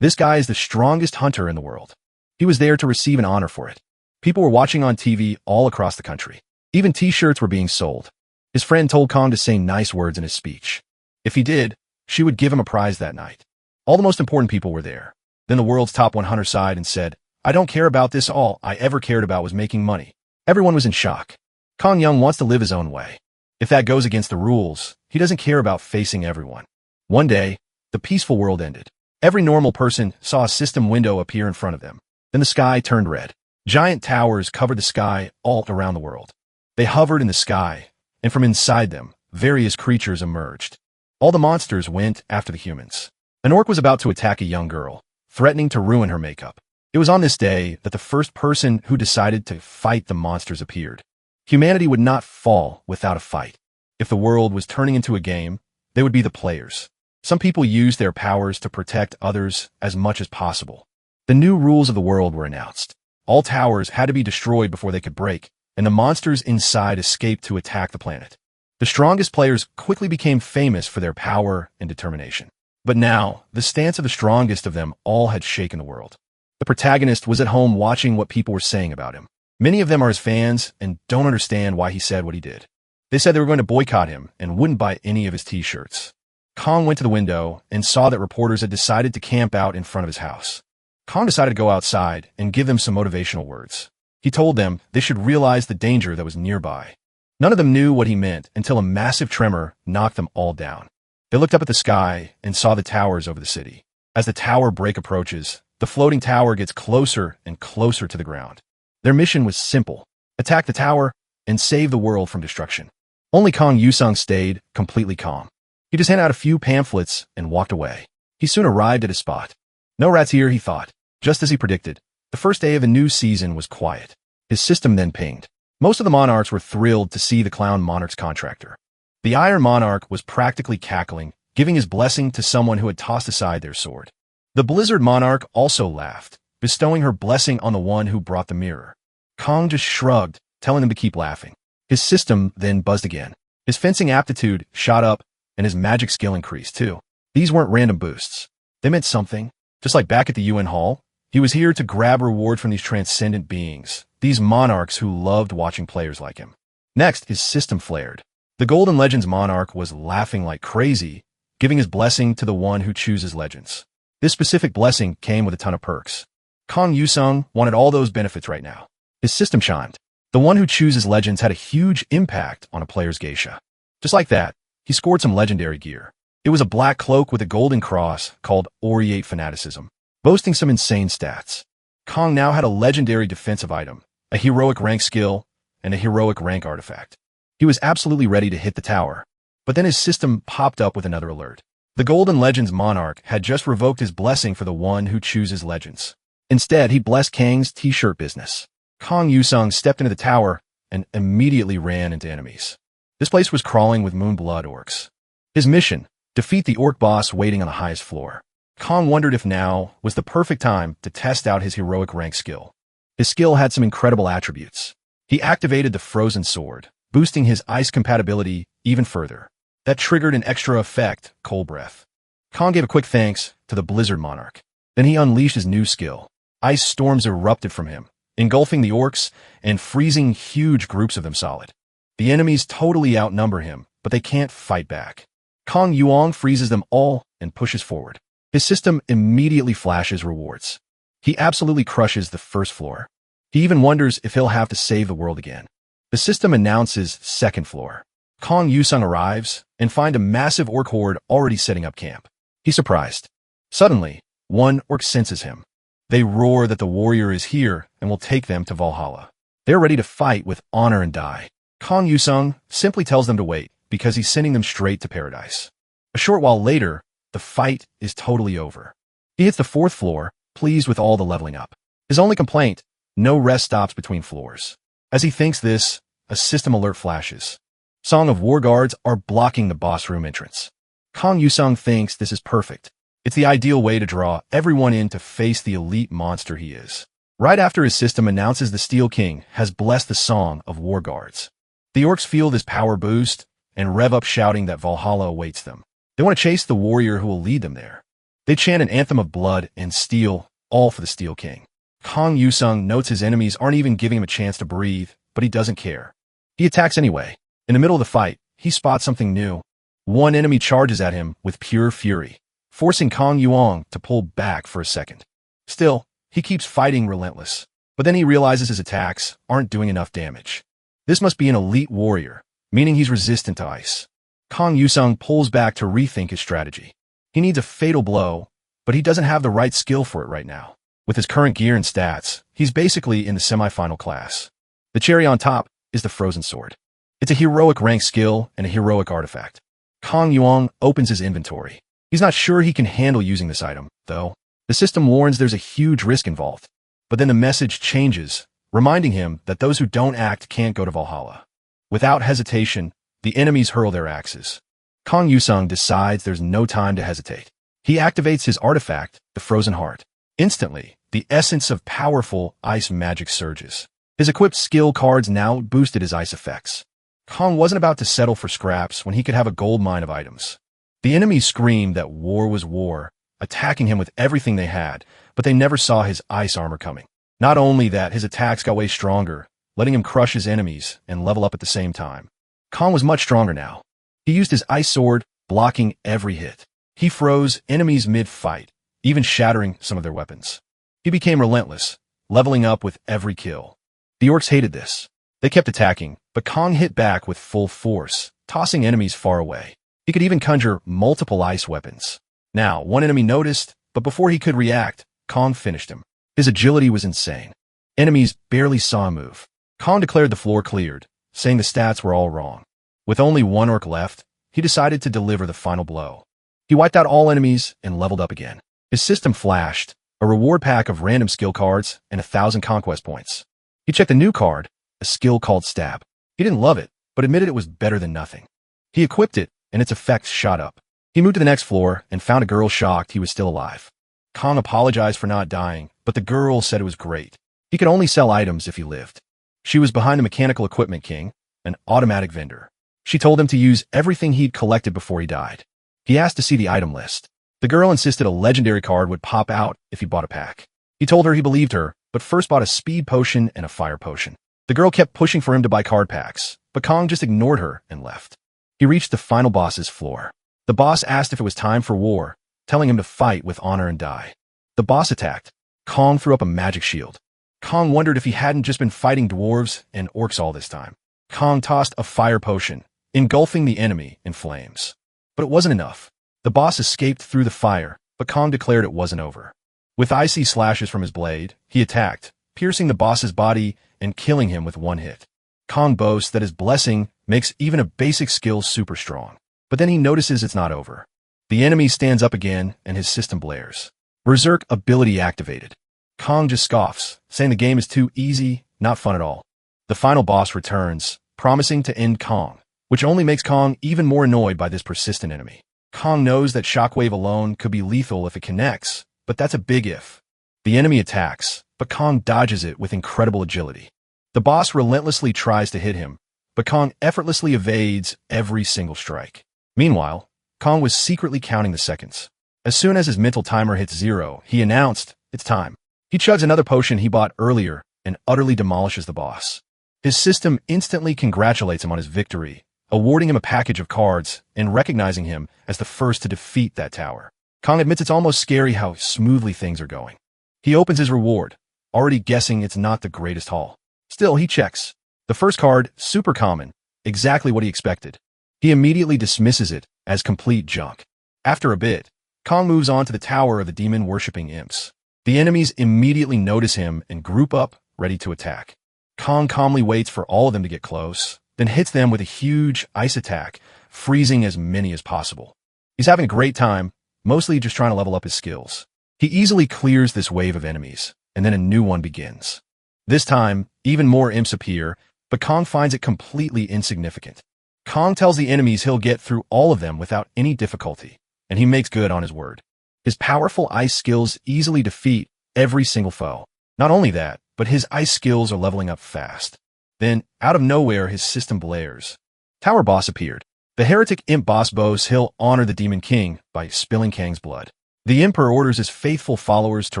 This guy is the strongest hunter in the world. He was there to receive an honor for it. People were watching on TV all across the country. Even t-shirts were being sold. His friend told Kong to say nice words in his speech. If he did, she would give him a prize that night. All the most important people were there. Then the world's top 100 sighed and said, "I don't care about this. All I ever cared about was making money." Everyone was in shock. Kong Young wants to live his own way. If that goes against the rules, he doesn't care about facing everyone. One day, the peaceful world ended. Every normal person saw a system window appear in front of them. Then the sky turned red. Giant towers covered the sky all around the world. They hovered in the sky, and from inside them, various creatures emerged. All the monsters went after the humans. An orc was about to attack a young girl, threatening to ruin her makeup. It was on this day that the first person who decided to fight the monsters appeared. Humanity would not fall without a fight. If the world was turning into a game, they would be the players. Some people used their powers to protect others as much as possible. The new rules of the world were announced. All towers had to be destroyed before they could break, and the monsters inside escaped to attack the planet. The strongest players quickly became famous for their power and determination. But now, the stance of the strongest of them all had shaken the world. The protagonist was at home watching what people were saying about him. Many of them are his fans and don't understand why he said what he did. They said they were going to boycott him and wouldn't buy any of his t-shirts. Kong went to the window and saw that reporters had decided to camp out in front of his house. Kong decided to go outside and give them some motivational words. He told them they should realize the danger that was nearby. None of them knew what he meant until a massive tremor knocked them all down. They looked up at the sky and saw the towers over the city. As the tower break approaches, the floating tower gets closer and closer to the ground. Their mission was simple: attack the tower and save the world from destruction. Only Kong Yusung stayed completely calm. He just handed out a few pamphlets and walked away. He soon arrived at his spot. No rats here, he thought. Just as he predicted, the first day of the new season was quiet. His system then pinged. Most of the monarchs were thrilled to see the clown monarch's contractor. The Iron Monarch was practically cackling, giving his blessing to someone who had tossed aside their sword. The Blizzard Monarch also laughed, bestowing her blessing on the one who brought the mirror. Kong just shrugged, telling him to keep laughing. His system then buzzed again. His fencing aptitude shot up, and his magic skill increased too. These weren't random boosts. They meant something. Just like back at the UN Hall, he was here to grab reward from these transcendent beings, these monarchs who loved watching players like him. Next, his system flared. The Golden Legends Monarch was laughing like crazy, giving his blessing to the one who chooses legends. This specific blessing came with a ton of perks. Kong Yusung wanted all those benefits right now. His system chimed. The one who chooses legends had a huge impact on a player's geisha. Just like that, he scored some legendary gear. It was a black cloak with a golden cross called Aureate Fanaticism, boasting some insane stats. Kong now had a legendary defensive item, a heroic rank skill, and a heroic rank artifact. He was absolutely ready to hit the tower. But then his system popped up with another alert. The Golden Legends Monarch had just revoked his blessing for the one who chooses legends. Instead, he blessed Kang's t-shirt business. Kong Yusung stepped into the tower and immediately ran into enemies. This place was crawling with Moonblood orcs. His mission: defeat the orc boss waiting on the highest floor. Kong wondered if now was the perfect time to test out his heroic rank skill. His skill had some incredible attributes. He activated the Frozen Sword, boosting his ice compatibility even further. That triggered an extra effect, Cold Breath. Kong gave a quick thanks to the Blizzard Monarch. Then he unleashed his new skill. Ice storms erupted from him, engulfing the orcs and freezing huge groups of them solid. The enemies totally outnumber him, but they can't fight back. Kong Yuong freezes them all and pushes forward. His system immediately flashes rewards. He absolutely crushes the first floor. He even wonders if he'll have to save the world again. The system announces second floor. Kong Yusung arrives and finds a massive orc horde already setting up camp. He's surprised. Suddenly, one orc senses him. They roar that the warrior is here and will take them to Valhalla. They're ready to fight with honor and die. Kong Yusung simply tells them to wait because he's sending them straight to paradise. A short while later, the fight is totally over. He hits the fourth floor, pleased with all the leveling up. His only complaint: no rest stops between floors. As he thinks this, a system alert flashes. Song of War Guards are blocking the boss room entrance. Kong Yusung thinks this is perfect. It's the ideal way to draw everyone in to face the elite monster he is. Right after his system announces the Steel King has blessed the Song of War Guards. The orcs feel this power boost and rev up shouting that Valhalla awaits them. They want to chase the warrior who will lead them there. They chant an anthem of blood and steel, all for the Steel King. Kong Yusung notes his enemies aren't even giving him a chance to breathe, but he doesn't care. He attacks anyway. In the middle of the fight, he spots something new. One enemy charges at him with pure fury, forcing Kong Yuong to pull back for a second. Still, he keeps fighting relentless, but then he realizes his attacks aren't doing enough damage. This must be an elite warrior, meaning he's resistant to ice. Kong Yusung pulls back to rethink his strategy. He needs a fatal blow, but he doesn't have the right skill for it right now. With his current gear and stats, he's basically in the semi-final class. The cherry on top is the Frozen Sword. It's a heroic rank skill and a heroic artifact. Kong Yuong opens his inventory. He's not sure he can handle using this item, though. The system warns there's a huge risk involved. But then the message changes, reminding him that those who don't act can't go to Valhalla. Without hesitation, the enemies hurl their axes. Kong Yusung decides there's no time to hesitate. He activates his artifact, the Frozen Heart. Instantly, the essence of powerful ice magic surges. His equipped skill cards now boosted his ice effects. Kong wasn't about to settle for scraps when he could have a gold mine of items. The enemies screamed that war was war, attacking him with everything they had, but they never saw his ice armor coming. Not only that, his attacks got way stronger, letting him crush his enemies and level up at the same time. Kong was much stronger now. He used his ice sword, blocking every hit. He froze enemies mid-fight, even shattering some of their weapons. He became relentless, leveling up with every kill. The orcs hated this. They kept attacking, but Kong hit back with full force, tossing enemies far away. He could even conjure multiple ice weapons. Now, one enemy noticed, but before he could react, Kong finished him. His agility was insane. Enemies barely saw him move. Kong declared the floor cleared, saying the stats were all wrong. With only one orc left, he decided to deliver the final blow. He wiped out all enemies and leveled up again. His system flashed, a reward pack of random skill cards and 1,000 conquest points. He checked a new card, a skill called Stab. He didn't love it, but admitted it was better than nothing. He equipped it, and its effects shot up. He moved to the next floor and found a girl shocked he was still alive. Kong apologized for not dying, but the girl said it was great. He could only sell items if he lived. She was behind the Mechanical Equipment King, an automatic vendor. She told him to use everything he'd collected before he died. He asked to see the item list. The girl insisted a legendary card would pop out if he bought a pack. He told her he believed her, but first bought a speed potion and a fire potion. The girl kept pushing for him to buy card packs, but Kong just ignored her and left. He reached the final boss's floor. The boss asked if it was time for war, telling him to fight with honor and die. The boss attacked. Kong threw up a magic shield. Kong wondered if he hadn't just been fighting dwarves and orcs all this time. Kong tossed a fire potion, engulfing the enemy in flames. But it wasn't enough. The boss escaped through the fire, but Kong declared it wasn't over. With icy slashes from his blade, he attacked, piercing the boss's body and killing him with one hit. Kong boasts that his blessing makes even a basic skill super strong. But then he notices it's not over. The enemy stands up again, and his system blares. Berserk ability activated. Kong just scoffs, saying the game is too easy, not fun at all. The final boss returns, promising to end Kong, which only makes Kong even more annoyed by this persistent enemy. Kong knows that Shockwave alone could be lethal if it connects, but that's a big if. The enemy attacks, but Kong dodges it with incredible agility. The boss relentlessly tries to hit him, but Kong effortlessly evades every single strike. Meanwhile, Kong was secretly counting the seconds. As soon as his mental timer hits 0, he announced, "It's time." He chugs another potion he bought earlier and utterly demolishes the boss. His system instantly congratulates him on his victory, awarding him a package of cards and recognizing him as the first to defeat that tower. Kong admits it's almost scary how smoothly things are going. He opens his reward, already guessing it's not the greatest haul. Still, he checks. The first card, super common, exactly what he expected. He immediately dismisses it as complete junk. After a bit, Kong moves on to the tower of the demon-worshipping imps. The enemies immediately notice him and group up, ready to attack. Kong calmly waits for all of them to get close, then hits them with a huge ice attack, freezing as many as possible. He's having a great time, mostly just trying to level up his skills. He easily clears this wave of enemies, and then a new one begins. This time, even more imps appear, but Kong finds it completely insignificant. Kong tells the enemies he'll get through all of them without any difficulty, and he makes good on his word. His powerful ice skills easily defeat every single foe. Not only that, but his ice skills are leveling up fast. Then, out of nowhere, his system blares. Tower boss appeared. The heretic imp boss boasts he'll honor the Demon King by spilling Kang's blood. The Emperor orders his faithful followers to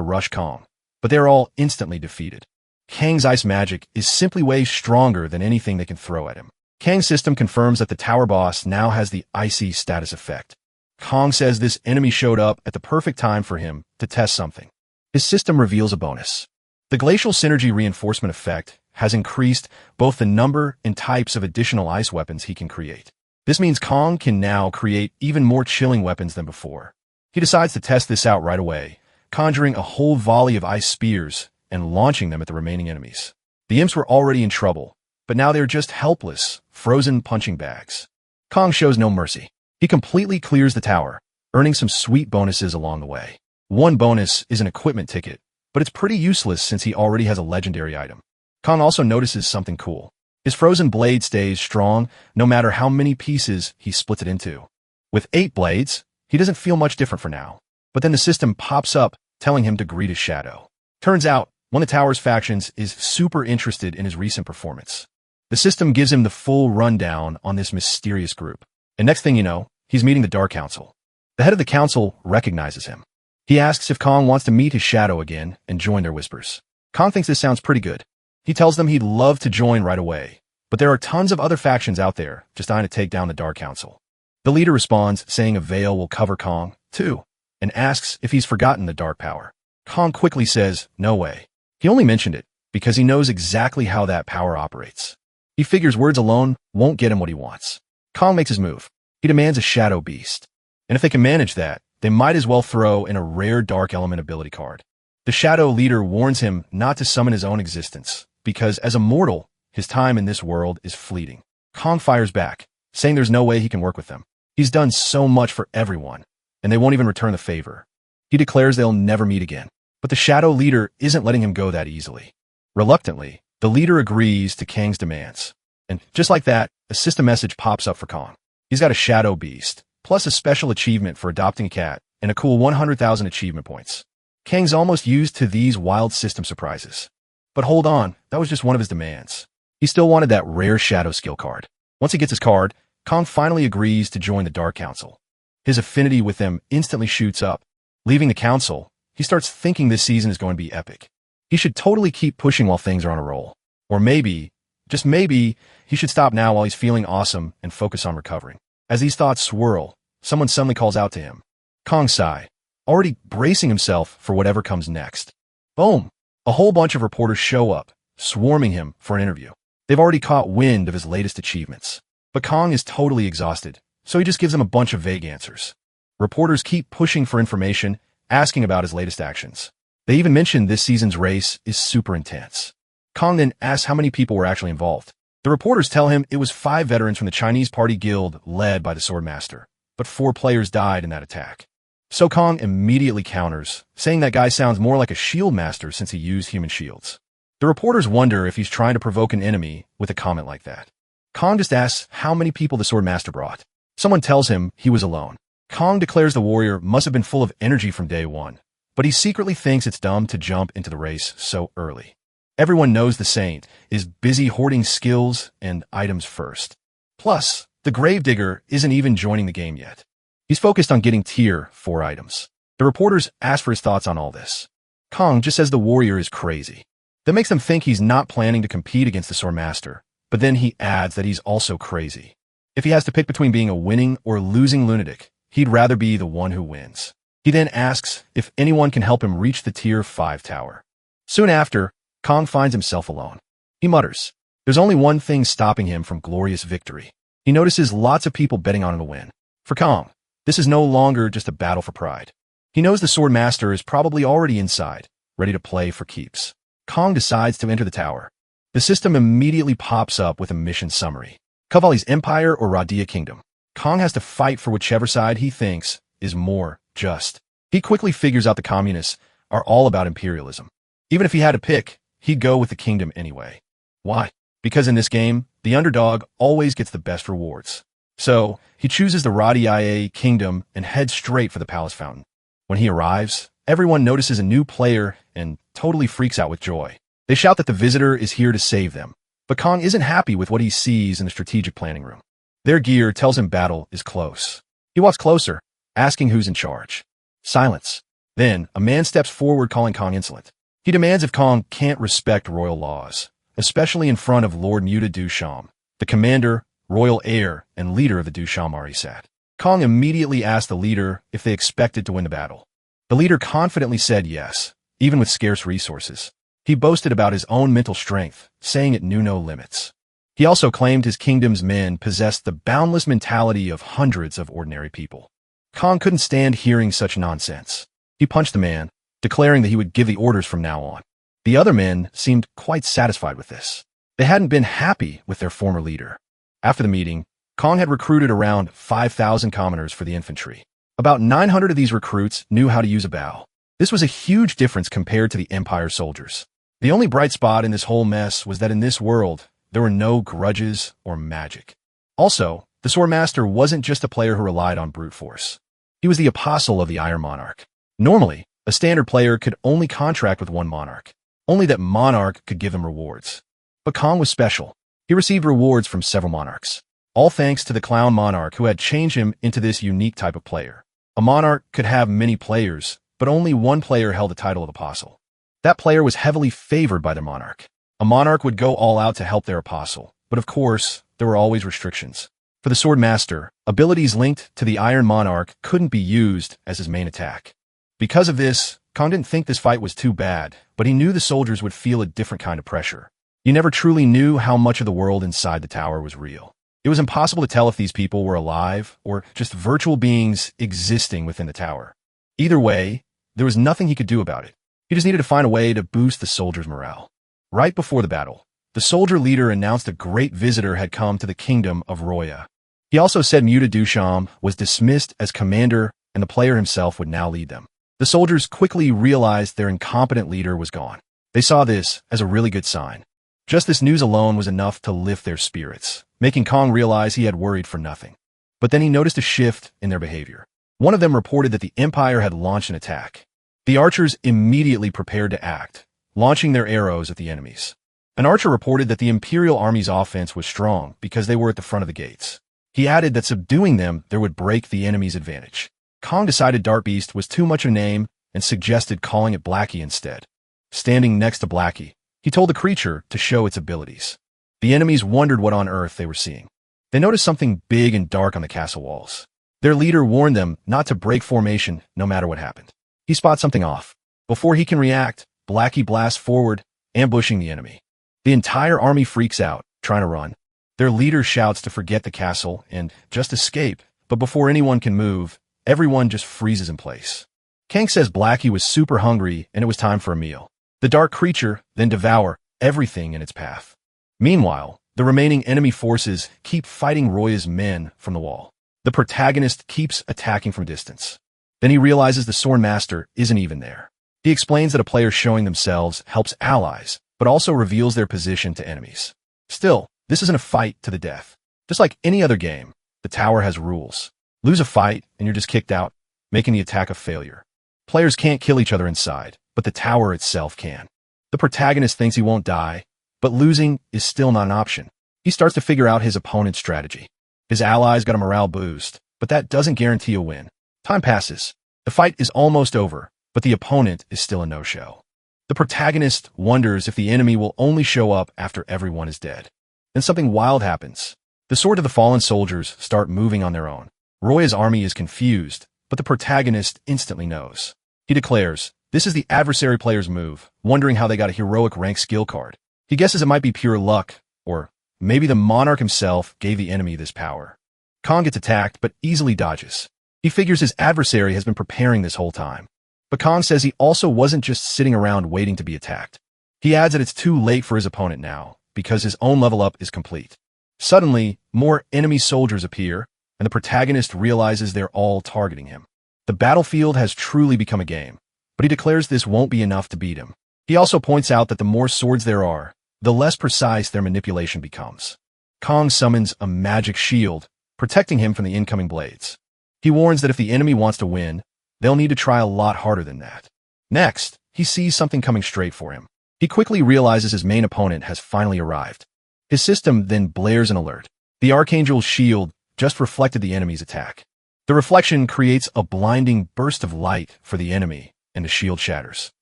rush Kong, but they are all instantly defeated. Kang's ice magic is simply way stronger than anything they can throw at him. Kang's system confirms that the tower boss now has the icy status effect. Kong says this enemy showed up at the perfect time for him to test something. His system reveals a bonus. The glacial synergy reinforcement effect has increased both the number and types of additional ice weapons he can create. This means Kong can now create even more chilling weapons than before. He decides to test this out right away, conjuring a whole volley of ice spears and launching them at the remaining enemies. The imps were already in trouble, but now they're just helpless, frozen punching bags. Kong shows no mercy. He completely clears the tower, earning some sweet bonuses along the way. One bonus is an equipment ticket, but it's pretty useless since he already has a legendary item. Kong also notices something cool. His frozen blade stays strong no matter how many pieces he splits it into. With 8 blades, he doesn't feel much different for now, but then the system pops up telling him to greet his shadow. Turns out, one of the tower's factions is super interested in his recent performance. The system gives him the full rundown on this mysterious group. And next thing you know, he's meeting the Dark Council. The head of the council recognizes him. He asks if Kong wants to meet his shadow again and join their whispers. Kong thinks this sounds pretty good. He tells them he'd love to join right away, but there are tons of other factions out there just trying to take down the Dark Council. The leader responds, saying a veil will cover Kong, too, and asks if he's forgotten the dark power. Kong quickly says, no way. He only mentioned it because he knows exactly how that power operates. He figures words alone won't get him what he wants. Kong makes his move. He demands a shadow beast. And if they can manage that, they might as well throw in a rare dark element ability card. The shadow leader warns him not to summon his own existence, because as a mortal, his time in this world is fleeting. Kong fires back, saying there's no way he can work with them. He's done so much for everyone, and they won't even return the favor. He declares they'll never meet again. But the shadow leader isn't letting him go that easily. Reluctantly, the leader agrees to Kang's demands. And just like that, a system message pops up for Kong. He's got a shadow beast, plus a special achievement for adopting a cat, and a cool 100,000 achievement points. Kang's almost used to these wild system surprises. But hold on, that was just one of his demands. He still wanted that rare shadow skill card. Once he gets his card, Kong finally agrees to join the Dark Council. His affinity with them instantly shoots up. Leaving the council, he starts thinking this season is going to be epic. He should totally keep pushing while things are on a roll. Or maybe, just maybe, he should stop now while he's feeling awesome and focus on recovering. As these thoughts swirl, someone suddenly calls out to him. Kong sighed, already bracing himself for whatever comes next. Boom! A whole bunch of reporters show up, swarming him for an interview. They've already caught wind of his latest achievements. But Kong is totally exhausted, so he just gives them a bunch of vague answers. Reporters keep pushing for information, asking about his latest actions. They even mention this season's race is super intense. Kong then asks how many people were actually involved. The reporters tell him it was 5 veterans from the Chinese Party Guild led by the Swordmaster, but 4 players died in that attack. So Kong immediately counters, saying that guy sounds more like a shield master since he used human shields. The reporters wonder if he's trying to provoke an enemy with a comment like that. Kong just asks how many people the Swordmaster brought. Someone tells him he was alone. Kong declares the warrior must have been full of energy from day one, but he secretly thinks it's dumb to jump into the race so early. Everyone knows the saint is busy hoarding skills and items first. Plus, the Gravedigger isn't even joining the game yet. He's focused on getting tier 4 items. The reporters ask for his thoughts on all this. Kong just says the warrior is crazy. That makes them think he's not planning to compete against the Swordmaster, but then he adds that he's also crazy. If he has to pick between being a winning or losing lunatic, he'd rather be the one who wins. He then asks if anyone can help him reach the tier 5 tower. Soon after, Kong finds himself alone. He mutters. There's only one thing stopping him from glorious victory. He notices lots of people betting on him to win. For Kong, this is no longer just a battle for pride. He knows the Swordmaster is probably already inside, ready to play for keeps. Kong decides to enter the tower. The system immediately pops up with a mission summary. Cavalli's Empire or Radia Kingdom. Kong has to fight for whichever side he thinks is more just. He quickly figures out the communists are all about imperialism. Even if he had to pick, he'd go with the kingdom anyway. Why? Because in this game, the underdog always gets the best rewards. So, he chooses the Radia Kingdom and heads straight for the palace fountain. When he arrives, everyone notices a new player and totally freaks out with joy. They shout that the visitor is here to save them, but Kong isn't happy with what he sees in the strategic planning room. Their gear tells him battle is close. He walks closer, asking who's in charge. Silence. Then, a man steps forward calling Kong insolent. He demands if Kong can't respect royal laws, especially in front of Lord Muta Dusham, the commander, royal heir, and leader of the Dusham Arisat. Kong immediately asked the leader if they expected to win the battle. The leader confidently said yes, even with scarce resources. He boasted about his own mental strength, saying it knew no limits. He also claimed his kingdom's men possessed the boundless mentality of hundreds of ordinary people. Kong couldn't stand hearing such nonsense. He punched the man, declaring that he would give the orders from now on. The other men seemed quite satisfied with this. They hadn't been happy with their former leader. After the meeting, Kong had recruited around 5,000 commoners for the infantry. About 900 of these recruits knew how to use a bow. This was a huge difference compared to the Empire soldiers. The only bright spot in this whole mess was that in this world, there were no grudges or magic. Also, the Swordmaster wasn't just a player who relied on brute force. He was the apostle of the Iron Monarch. Normally, a standard player could only contract with one monarch. Only that monarch could give him rewards. But Kong was special. He received rewards from several monarchs. All thanks to the clown monarch who had changed him into this unique type of player. A monarch could have many players, but only one player held the title of apostle. That player was heavily favored by the monarch. A monarch would go all out to help their apostle, but of course, there were always restrictions. For the Swordmaster, abilities linked to the Iron Monarch couldn't be used as his main attack. Because of this, Kong didn't think this fight was too bad, but he knew the soldiers would feel a different kind of pressure. You never truly knew how much of the world inside the tower was real. It was impossible to tell if these people were alive or just virtual beings existing within the tower. Either way, there was nothing he could do about it. He just needed to find a way to boost the soldiers' morale. Right before the battle, the soldier leader announced a great visitor had come to the kingdom of Roya. He also said Muta Dusham was dismissed as commander and the player himself would now lead them. The soldiers quickly realized their incompetent leader was gone. They saw this as a really good sign. Just this news alone was enough to lift their spirits, making Kong realize he had worried for nothing. But then he noticed a shift in their behavior. One of them reported that the Empire had launched an attack. The archers immediately prepared to act, launching their arrows at the enemies. An archer reported that the Imperial Army's offense was strong because they were at the front of the gates. He added that subduing them there would break the enemy's advantage. Kong decided Dart Beast was too much a name and suggested calling it Blackie instead. Standing next to Blackie, he told the creature to show its abilities. The enemies wondered what on earth they were seeing. They noticed something big and dark on the castle walls. Their leader warned them not to break formation no matter what happened. He spots something off. Before he can react, Blackie blasts forward, ambushing the enemy. The entire army freaks out, trying to run. Their leader shouts to forget the castle and just escape, but before anyone can move, everyone just freezes in place. Kang says Blackie was super hungry and it was time for a meal. The dark creature then devour everything in its path. Meanwhile, the remaining enemy forces keep fighting Roya's men from the wall. The protagonist keeps attacking from distance. Then he realizes the Swordmaster isn't even there. He explains that a player showing themselves helps allies, but also reveals their position to enemies. Still, this isn't a fight to the death. Just like any other game, the tower has rules. Lose a fight and you're just kicked out, making the attack a failure. Players can't kill each other inside, but the tower itself can. The protagonist thinks he won't die, but losing is still not an option. He starts to figure out his opponent's strategy. His allies got a morale boost, but that doesn't guarantee a win. Time passes. The fight is almost over, but the opponent is still a no-show. The protagonist wonders if the enemy will only show up after everyone is dead. Then something wild happens. The Sword of the Fallen soldiers start moving on their own. Roya's army is confused, but the protagonist instantly knows. He declares, this is the adversary player's move, wondering how they got a heroic rank skill card. He guesses it might be pure luck, or maybe the monarch himself gave the enemy this power. Kong gets attacked, but easily dodges. He figures his adversary has been preparing this whole time. But Kong says he also wasn't just sitting around waiting to be attacked. He adds that it's too late for his opponent now, because his own level up is complete. Suddenly, more enemy soldiers appear, and the protagonist realizes they're all targeting him. The battlefield has truly become a game, but he declares this won't be enough to beat him. He also points out that the more swords there are, the less precise their manipulation becomes. Kong summons a magic shield, protecting him from the incoming blades. He warns that if the enemy wants to win, they'll need to try a lot harder than that. Next, he sees something coming straight for him. He quickly realizes his main opponent has finally arrived. His system then blares an alert. The Archangel's shield just reflected the enemy's attack. The reflection creates a blinding burst of light for the enemy, and the shield shatters.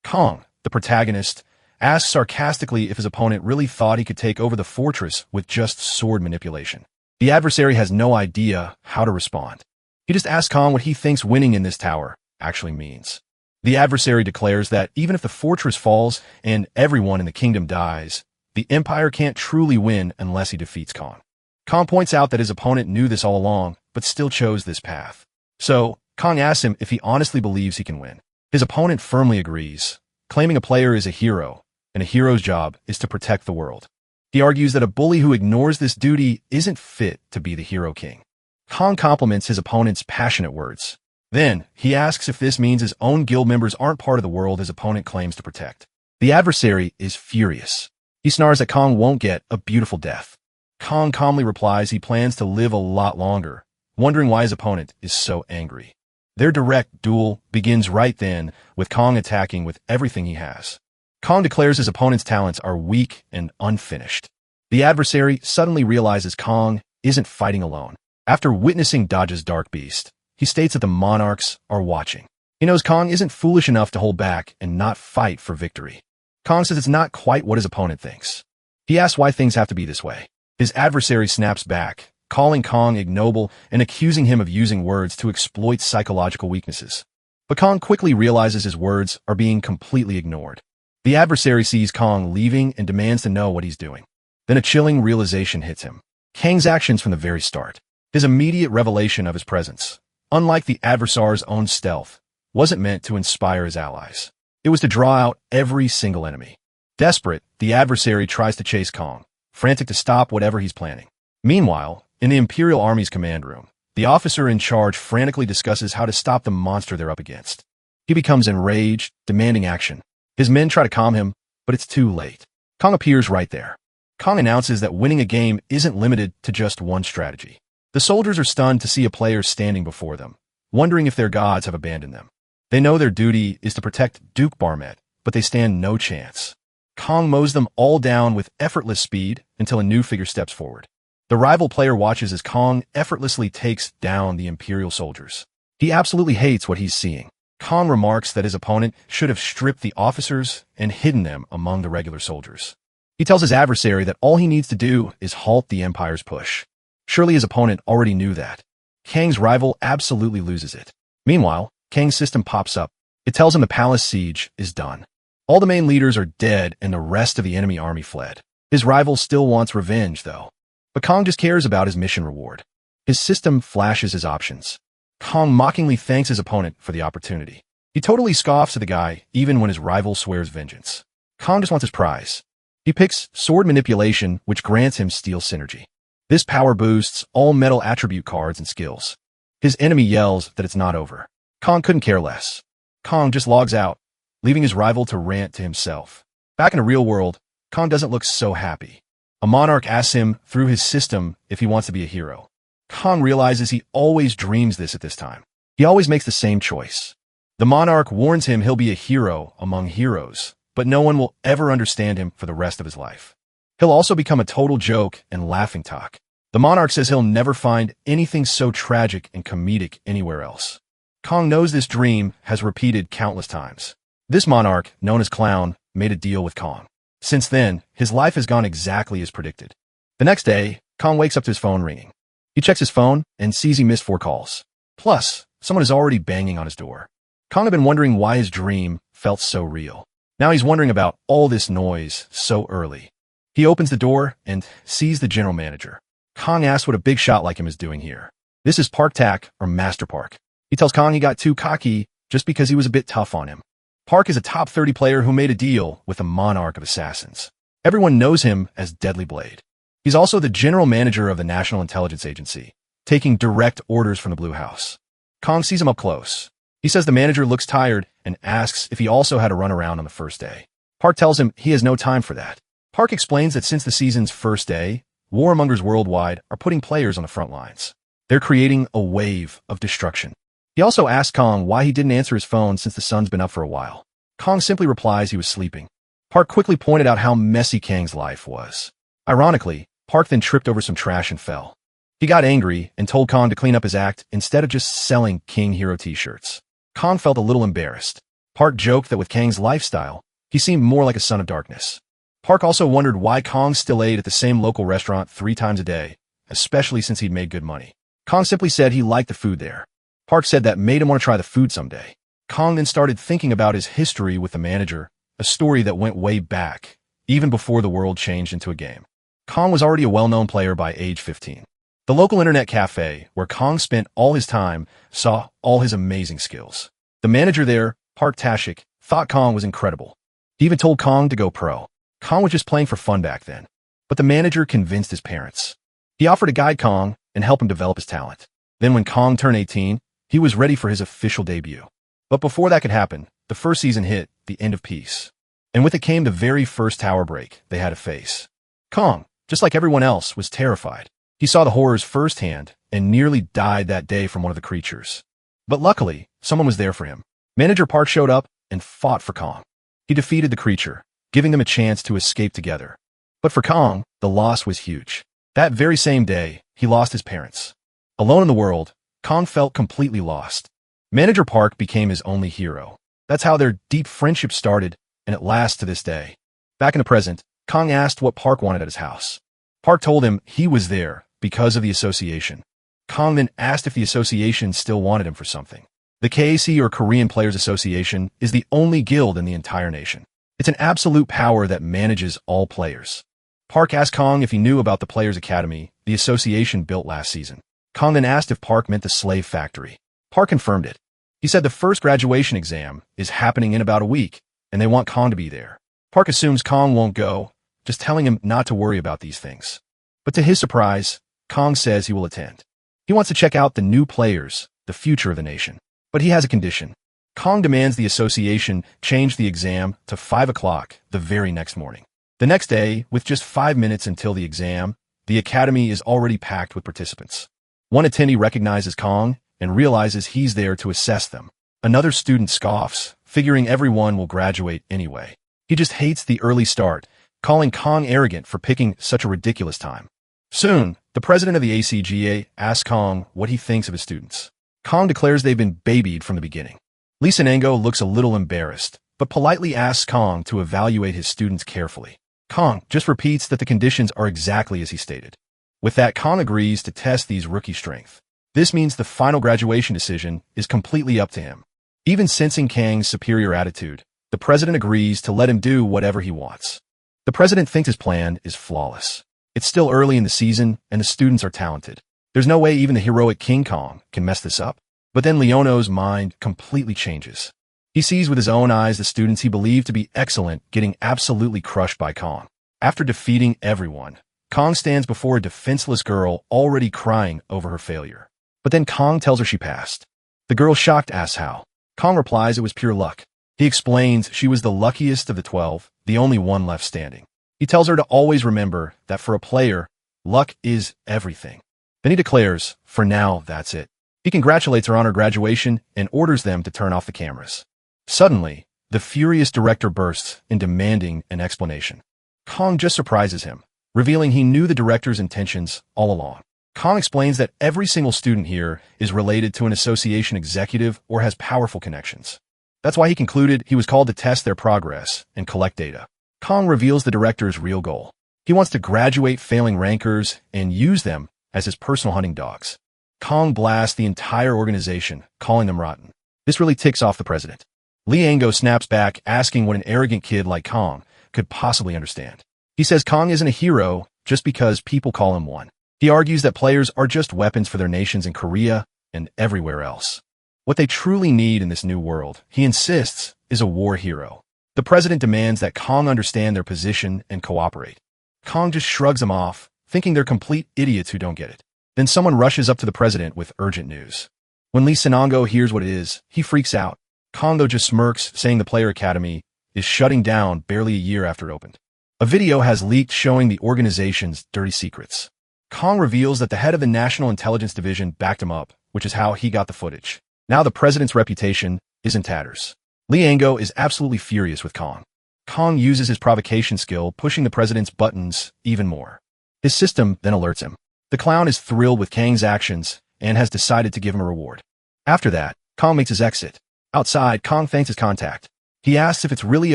Kong, the protagonist, asks sarcastically if his opponent really thought he could take over the fortress with just sword manipulation. The adversary has no idea how to respond. He just asks Kong what he thinks winning in this tower actually means. The adversary declares that even if the fortress falls and everyone in the kingdom dies, the Empire can't truly win unless he defeats Kong. Kong points out that his opponent knew this all along, but still chose this path. So, Kong asks him if he honestly believes he can win. His opponent firmly agrees, claiming a player is a hero, and a hero's job is to protect the world. He argues that a bully who ignores this duty isn't fit to be the hero king. Kong compliments his opponent's passionate words. Then, he asks if this means his own guild members aren't part of the world his opponent claims to protect. The adversary is furious. He snarls that Kong won't get a beautiful death. Kong calmly replies he plans to live a lot longer, wondering why his opponent is so angry. Their direct duel begins right then, with Kong attacking with everything he has. Kong declares his opponent's talents are weak and unfinished. The adversary suddenly realizes Kong isn't fighting alone. After witnessing Dodge's Dark Beast, he states that the monarchs are watching. He knows Kong isn't foolish enough to hold back and not fight for victory. Kong says it's not quite what his opponent thinks. He asks why things have to be this way. His adversary snaps back, calling Kong ignoble and accusing him of using words to exploit psychological weaknesses. But Kong quickly realizes his words are being completely ignored. The adversary sees Kong leaving and demands to know what he's doing. Then a chilling realization hits him. Kang's actions from the very start. His immediate revelation of his presence, unlike the adversary's own stealth, wasn't meant to inspire his allies. It was to draw out every single enemy. Desperate, the adversary tries to chase Kong, frantic to stop whatever he's planning. Meanwhile, in the Imperial Army's command room, the officer in charge frantically discusses how to stop the monster they're up against. He becomes enraged, demanding action. His men try to calm him, but it's too late. Kong appears right there. Kong announces that winning a game isn't limited to just one strategy. The soldiers are stunned to see a player standing before them, wondering if their gods have abandoned them. They know their duty is to protect Duke Barmet, but they stand no chance. Kong mows them all down with effortless speed until a new figure steps forward. The rival player watches as Kong effortlessly takes down the Imperial soldiers. He absolutely hates what he's seeing. Kong remarks that his opponent should have stripped the officers and hidden them among the regular soldiers. He tells his adversary that all he needs to do is halt the Empire's push. Surely his opponent already knew that. Kang's rival absolutely loses it. Meanwhile, Kang's system pops up. It tells him the palace siege is done. All the main leaders are dead and the rest of the enemy army fled. His rival still wants revenge, though. But Kong just cares about his mission reward. His system flashes his options. Kong mockingly thanks his opponent for the opportunity. He totally scoffs at the guy, even when his rival swears vengeance. Kong just wants his prize. He picks sword manipulation, which grants him steel synergy. This power boosts all metal attribute cards and skills. His enemy yells that it's not over. Kong couldn't care less. Kong just logs out, leaving his rival to rant to himself. Back in the real world, Kong doesn't look so happy. A monarch asks him through his system if he wants to be a hero. Kong realizes he always dreams this at this time. He always makes the same choice. The monarch warns him he'll be a hero among heroes, but no one will ever understand him for the rest of his life. He'll also become a total joke and laughingstock. The monarch says he'll never find anything so tragic and comedic anywhere else. Kong knows this dream has repeated countless times. This monarch, known as Clown, made a deal with Kong. Since then, his life has gone exactly as predicted. The next day, Kong wakes up to his phone ringing. He checks his phone and sees he missed 4 calls. Plus, someone is already banging on his door. Kong had been wondering why his dream felt so real. Now he's wondering about all this noise so early. He opens the door and sees the general manager. Kong asks what a big shot like him is doing here. This is Park Tak, or Master Park. He tells Kong he got too cocky just because he was a bit tough on him. Park is a top 30 player who made a deal with the monarch of assassins. Everyone knows him as Deadly Blade. He's also the general manager of the National Intelligence Agency, taking direct orders from the Blue House. Kong sees him up close. He says the manager looks tired and asks if he also had to run around on the first day. Park tells him he has no time for that. Park explains that since the season's first day, warmongers worldwide are putting players on the front lines. They're creating a wave of destruction. He also asks Kong why he didn't answer his phone since the sun's been up for a while. Kong simply replies he was sleeping. Park quickly pointed out how messy Kang's life was. Ironically, Park then tripped over some trash and fell. He got angry and told Kong to clean up his act instead of just selling King Hero t-shirts. Kong felt a little embarrassed. Park joked that with Kang's lifestyle, he seemed more like a son of darkness. Park also wondered why Kong still ate at the same local restaurant 3 times a day, especially since he'd made good money. Kong simply said he liked the food there. Park said that made him want to try the food someday. Kong then started thinking about his history with the manager, a story that went way back, even before the world changed into a game. Kong was already a well-known player by age 15. The local internet cafe, where Kong spent all his time, saw all his amazing skills. The manager there, Park Tashik, thought Kong was incredible. He even told Kong to go pro. Kong was just playing for fun back then. But the manager convinced his parents. He offered to guide Kong and help him develop his talent. Then when Kong turned 18, he was ready for his official debut. But before that could happen, the first season hit the end of peace. And with it came the very first tower break they had to face. Kong, just like everyone else, was terrified. He saw the horrors firsthand and nearly died that day from one of the creatures. But luckily, someone was there for him. Manager Park showed up and fought for Kong. He defeated the creature, giving them a chance to escape together. But for Kong, the loss was huge. That very same day, he lost his parents. Alone in the world, Kong felt completely lost. Manager Park became his only hero. That's how their deep friendship started, and it lasts to this day. Back in the present, Kong asked what Park wanted at his house. Park told him he was there because of the association. Kong then asked if the association still wanted him for something. The KAC, or Korean Players Association, is the only guild in the entire nation. It's an absolute power that manages all players. Park asked Kong if he knew about the Players Academy the association built last season. Kong then asked if Park meant the slave factory. Park confirmed it. He said the first graduation exam is happening in about a week, and they want Kong to be there. Park assumes Kong won't go, just telling him not to worry about these things. But to his surprise, Kong says he will attend. He wants to check out the new players, the future of the nation. But he has a condition. Kong demands the association change the exam to 5 o'clock the very next morning. The next day, with just 5 minutes until the exam, the academy is already packed with participants. One attendee recognizes Kong and realizes he's there to assess them. Another student scoffs, figuring everyone will graduate anyway. He just hates the early start, calling Kong arrogant for picking such a ridiculous time. Soon, the president of the ACGA asks Kong what he thinks of his students. Kong declares they've been babied from the beginning. Lee Sanango looks a little embarrassed, but politely asks Kong to evaluate his students carefully. Kong just repeats that the conditions are exactly as he stated. With that, Kong agrees to test these rookie strength. This means the final graduation decision is completely up to him. Even sensing Kang's superior attitude, the president agrees to let him do whatever he wants. The president thinks his plan is flawless. It's still early in the season, and the students are talented. There's no way even the heroic King Kong can mess this up. But then Leono's mind completely changes. He sees with his own eyes the students he believed to be excellent getting absolutely crushed by Kong. After defeating everyone, Kong stands before a defenseless girl already crying over her failure. But then Kong tells her she passed. The girl, shocked, asks how. Kong replies it was pure luck. He explains she was the luckiest of the 12, the only one left standing. He tells her to always remember that for a player, luck is everything. Then he declares, for now, that's it. He congratulates her on her graduation and orders them to turn off the cameras. Suddenly, the furious director bursts in demanding an explanation. Kong just surprises him, revealing he knew the director's intentions all along. Kong explains that every single student here is related to an association executive or has powerful connections. That's why he concluded he was called to test their progress and collect data. Kong reveals the director's real goal. He wants to graduate failing rankers and use them as his personal hunting dogs. Kong blasts the entire organization, calling them rotten. This really ticks off the president. Lee Ango snaps back, asking what an arrogant kid like Kong could possibly understand. He says Kong isn't a hero just because people call him one. He argues that players are just weapons for their nations in Korea and everywhere else. What they truly need in this new world, he insists, is a war hero. The president demands that Kong understand their position and cooperate. Kong just shrugs them off, thinking they're complete idiots who don't get it. Then someone rushes up to the president with urgent news. When Lee Sanango hears what it is, he freaks out. Kong, though, just smirks, saying the Player Academy is shutting down barely a year after it opened. A video has leaked showing the organization's dirty secrets. Kong reveals that the head of the National Intelligence Division backed him up, which is how he got the footage. Now the president's reputation is in tatters. Lee Ango is absolutely furious with Kong. Kong uses his provocation skill, pushing the president's buttons even more. His system then alerts him. The clown is thrilled with Kang's actions and has decided to give him a reward. After that, Kong makes his exit. Outside, Kong thanks his contact. He asks if it's really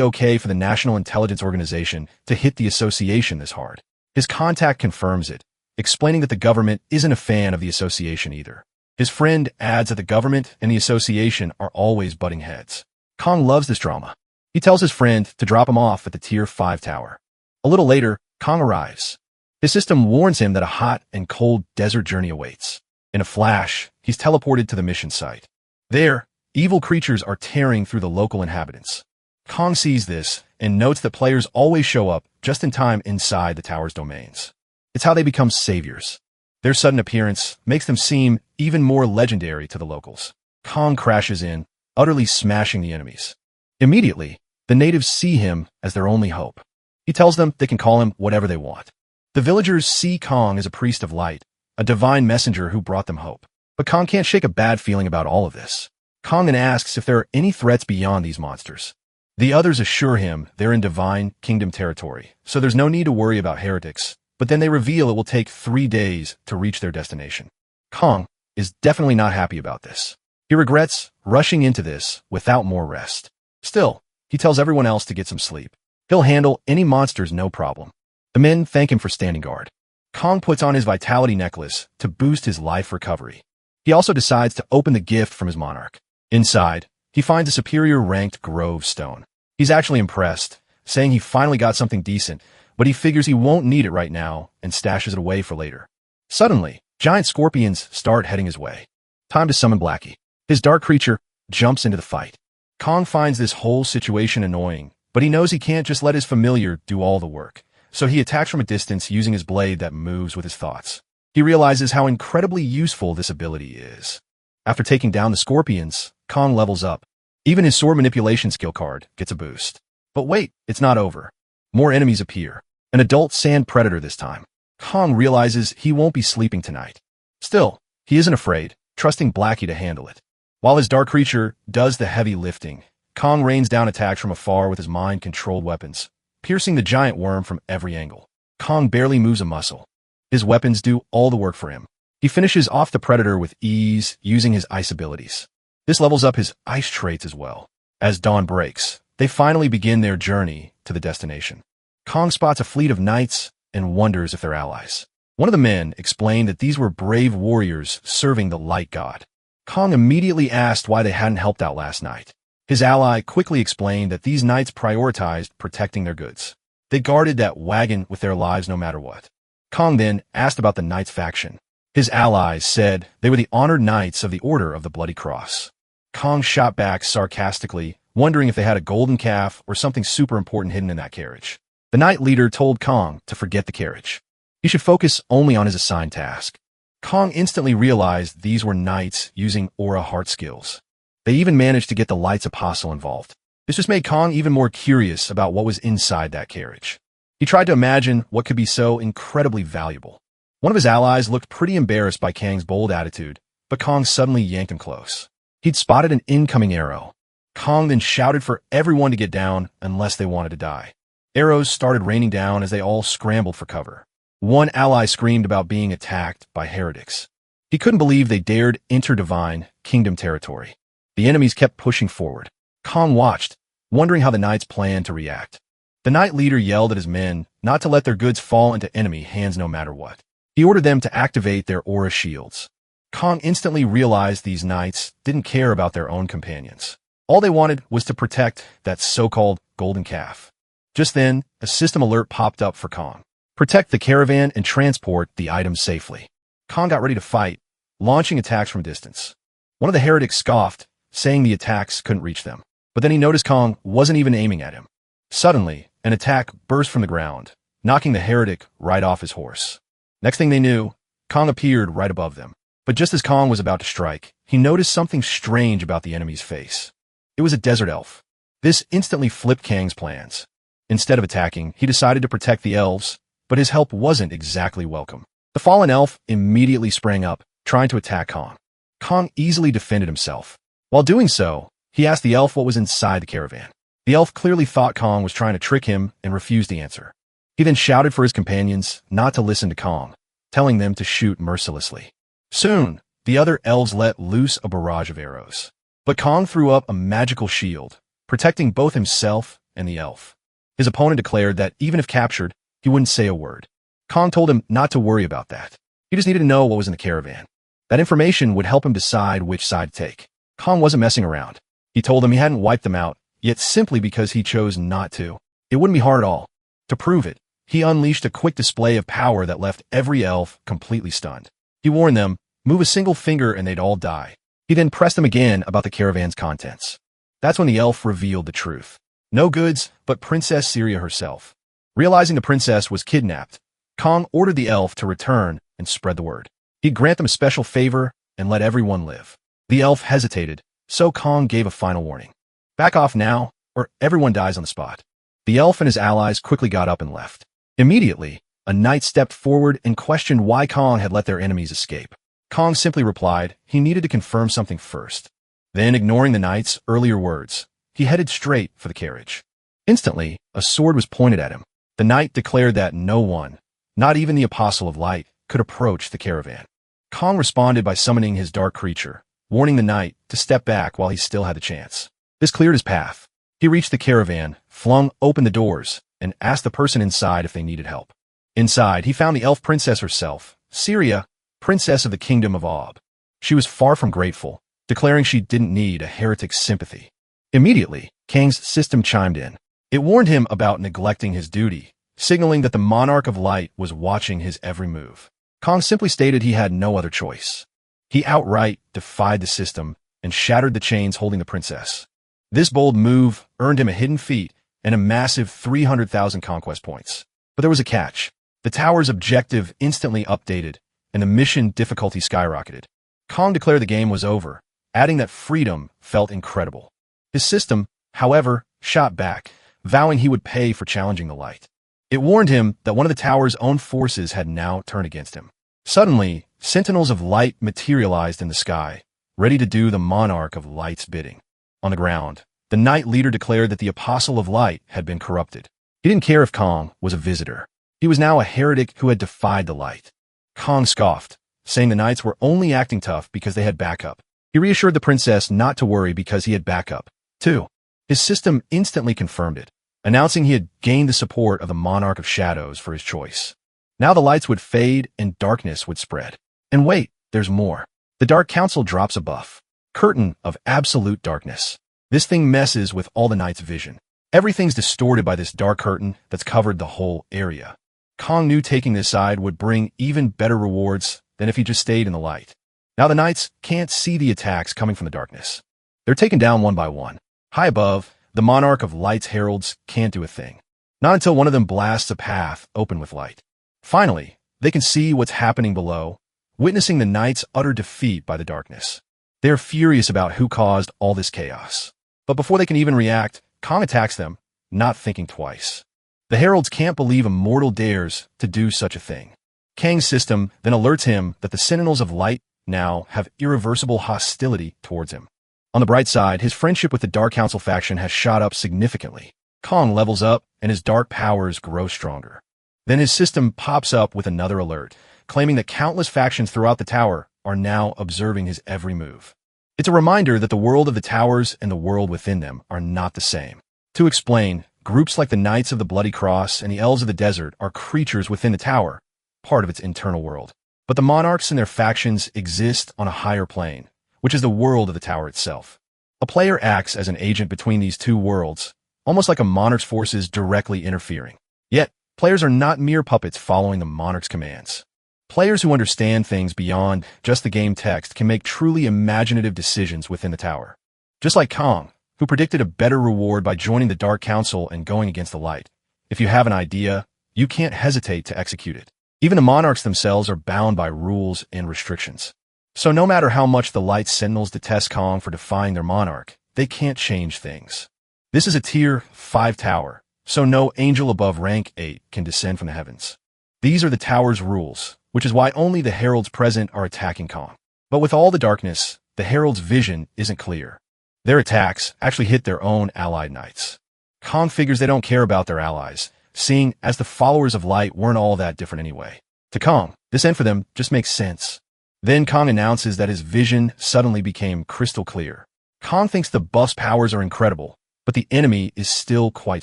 okay for the National Intelligence Organization to hit the association this hard. His contact confirms it, explaining that the government isn't a fan of the association either. His friend adds that the government and the association are always butting heads. Kong loves this drama. He tells his friend to drop him off at the Tier 5 tower. A little later, Kong arrives. His system warns him that a hot and cold desert journey awaits. In a flash, he's teleported to the mission site. There, evil creatures are tearing through the local inhabitants. Kong sees this and notes that players always show up just in time inside the tower's domains. It's how they become saviors. Their sudden appearance makes them seem even more legendary to the locals. Kong crashes in, utterly smashing the enemies. Immediately, the natives see him as their only hope. He tells them they can call him whatever they want. The villagers see Kong as a priest of light, a divine messenger who brought them hope. But Kong can't shake a bad feeling about all of this. Kong then asks if there are any threats beyond these monsters. The others assure him they're in divine kingdom territory, so there's no need to worry about heretics, but then they reveal it will take 3 days to reach their destination. Kong is definitely not happy about this. He regrets rushing into this without more rest. Still, he tells everyone else to get some sleep. He'll handle any monsters no problem. The men thank him for standing guard. Kong puts on his vitality necklace to boost his life recovery. He also decides to open the gift from his monarch. Inside, he finds a superior ranked Grove stone. He's actually impressed, saying he finally got something decent, but he figures he won't need it right now and stashes it away for later. Suddenly, giant scorpions start heading his way. Time to summon Blackie. His dark creature jumps into the fight. Kong finds this whole situation annoying, but he knows he can't just let his familiar do all the work, so he attacks from a distance using his blade that moves with his thoughts. He realizes how incredibly useful this ability is. After taking down the scorpions, Kong levels up. Even his sword manipulation skill card gets a boost. But wait, it's not over. More enemies appear. An adult sand predator this time. Kong realizes he won't be sleeping tonight. Still, he isn't afraid, trusting Blackie to handle it. While his dark creature does the heavy lifting, Kong rains down attacks from afar with his mind-controlled weapons, piercing the giant worm from every angle. Kong barely moves a muscle. His weapons do all the work for him. He finishes off the predator with ease using his ice abilities. This levels up his ice traits as well. As dawn breaks, they finally begin their journey to the destination. Kong spots a fleet of knights and wonders if they're allies. One of the men explained that these were brave warriors serving the light god. Kong immediately asked why they hadn't helped out last night. His ally quickly explained that these knights prioritized protecting their goods. They guarded that wagon with their lives no matter what. Kong then asked about the knights faction. His allies said they were the honored knights of the Order of the Bloody Cross. Kong shot back sarcastically, wondering if they had a golden calf or something super important hidden in that carriage. The knight leader told Kong to forget the carriage. He should focus only on his assigned task. Kong instantly realized these were knights using aura heart skills. They even managed to get the Light's Apostle involved. This just made Kong even more curious about what was inside that carriage. He tried to imagine what could be so incredibly valuable. One of his allies looked pretty embarrassed by Kang's bold attitude, but Kong suddenly yanked him close. He'd spotted an incoming arrow. Kong then shouted for everyone to get down unless they wanted to die. Arrows started raining down as they all scrambled for cover. One ally screamed about being attacked by heretics. He couldn't believe they dared enter divine kingdom territory. The enemies kept pushing forward. Kong watched, wondering how the knights planned to react. The knight leader yelled at his men not to let their goods fall into enemy hands no matter what. He ordered them to activate their aura shields. Kong instantly realized these knights didn't care about their own companions. All they wanted was to protect that so-called golden calf. Just then, a system alert popped up for Kong. Protect the caravan and transport the items safely. Kong got ready to fight, launching attacks from a distance. One of the heretics scoffed, saying the attacks couldn't reach them. But then he noticed Kong wasn't even aiming at him. Suddenly, an attack burst from the ground, knocking the heretic right off his horse. Next thing they knew, Kong appeared right above them. But just as Kong was about to strike, he noticed something strange about the enemy's face. It was a desert elf. This instantly flipped Kang's plans. Instead of attacking, he decided to protect the elves, but his help wasn't exactly welcome. The fallen elf immediately sprang up, trying to attack Kong. Kong easily defended himself. While doing so, he asked the elf what was inside the caravan. The elf clearly thought Kong was trying to trick him and refused the answer. He then shouted for his companions not to listen to Kong, telling them to shoot mercilessly. Soon, the other elves let loose a barrage of arrows. But Kong threw up a magical shield, protecting both himself and the elf. His opponent declared that even if captured, he wouldn't say a word. Kong told him not to worry about that. He just needed to know what was in the caravan. That information would help him decide which side to take. Kong wasn't messing around. He told him he hadn't wiped them out, yet simply because he chose not to. It wouldn't be hard at all. To prove it, he unleashed a quick display of power that left every elf completely stunned. He warned them, move a single finger and they'd all die. He then pressed them again about the caravan's contents. That's when the elf revealed the truth. No goods, but Princess Syria herself. Realizing the princess was kidnapped, Kong ordered the elf to return and spread the word. He'd grant them a special favor and let everyone live. The elf hesitated, so Kong gave a final warning. Back off now, or everyone dies on the spot. The elf and his allies quickly got up and left. Immediately, a knight stepped forward and questioned why Kong had let their enemies escape. Kong simply replied he needed to confirm something first. Then, ignoring the knight's earlier words, he headed straight for the carriage. Instantly, a sword was pointed at him. The knight declared that no one, not even the Apostle of Light, could approach the caravan. Kong responded by summoning his dark creature, warning the knight to step back while he still had the chance. This cleared his path. He reached the caravan, flung open the doors, and asked the person inside if they needed help. Inside, he found the elf princess herself, Syria, princess of the kingdom of Ob. She was far from grateful, declaring she didn't need a heretic's sympathy. Immediately, Kang's system chimed in. It warned him about neglecting his duty, signaling that the monarch of light was watching his every move. Kong simply stated he had no other choice. He outright defied the system and shattered the chains holding the princess. This bold move earned him a hidden feat and a massive 300,000 conquest points. But there was a catch. The tower's objective instantly updated, and the mission difficulty skyrocketed. Kong declared the game was over, adding that freedom felt incredible. His system, however, shot back, vowing he would pay for challenging the light. It warned him that one of the tower's own forces had now turned against him. Suddenly, sentinels of light materialized in the sky, ready to do the monarch of light's bidding. On the ground, the knight leader declared that the Apostle of Light had been corrupted. He didn't care if Kong was a visitor. He was now a heretic who had defied the light. Kong scoffed, saying the knights were only acting tough because they had backup. He reassured the princess not to worry because he had backup, too. His system instantly confirmed it, announcing he had gained the support of the Monarch of Shadows for his choice. Now the lights would fade and darkness would spread. And wait, there's more. The Dark Council drops a buff. Curtain of absolute darkness. This thing messes with all the knights' vision. Everything's distorted by this dark curtain that's covered the whole area. Kong knew taking this side would bring even better rewards than if he just stayed in the light. Now the knights can't see the attacks coming from the darkness. They're taken down one by one. High above, the Monarch of Light's heralds can't do a thing. Not until one of them blasts a path open with light. Finally, they can see what's happening below, witnessing the knights' utter defeat by the darkness. They're furious about who caused all this chaos. But before they can even react, Kong attacks them, not thinking twice. The heralds can't believe a mortal dares to do such a thing. Kang's system then alerts him that the Sentinels of Light now have irreversible hostility towards him. On the bright side, his friendship with the Dark Council faction has shot up significantly. Kong levels up, and his dark powers grow stronger. Then his system pops up with another alert, claiming that countless factions throughout the tower are now observing his every move. It's a reminder that the world of the towers and the world within them are not the same. To explain, groups like the Knights of the Bloody Cross and the Elves of the Desert are creatures within the tower, part of its internal world. But the monarchs and their factions exist on a higher plane, which is the world of the tower itself. A player acts as an agent between these two worlds, almost like a monarch's forces directly interfering. Yet, players are not mere puppets following the monarch's commands. Players who understand things beyond just the game text can make truly imaginative decisions within the tower. Just like Kong, who predicted a better reward by joining the Dark Council and going against the light. If you have an idea, you can't hesitate to execute it. Even the monarchs themselves are bound by rules and restrictions. So no matter how much the Light Sentinels detest Kong for defying their monarch, they can't change things. This is a Tier 5 tower, so no angel above rank 8 can descend from the heavens. These are the tower's rules, which is why only the heralds present are attacking Kong. But with all the darkness, the heralds' vision isn't clear. Their attacks actually hit their own allied knights. Kong figures they don't care about their allies, seeing as the followers of light weren't all that different anyway. To Kong, this end for them just makes sense. Then Kong announces that his vision suddenly became crystal clear. Kong thinks the buff's powers are incredible, but the enemy is still quite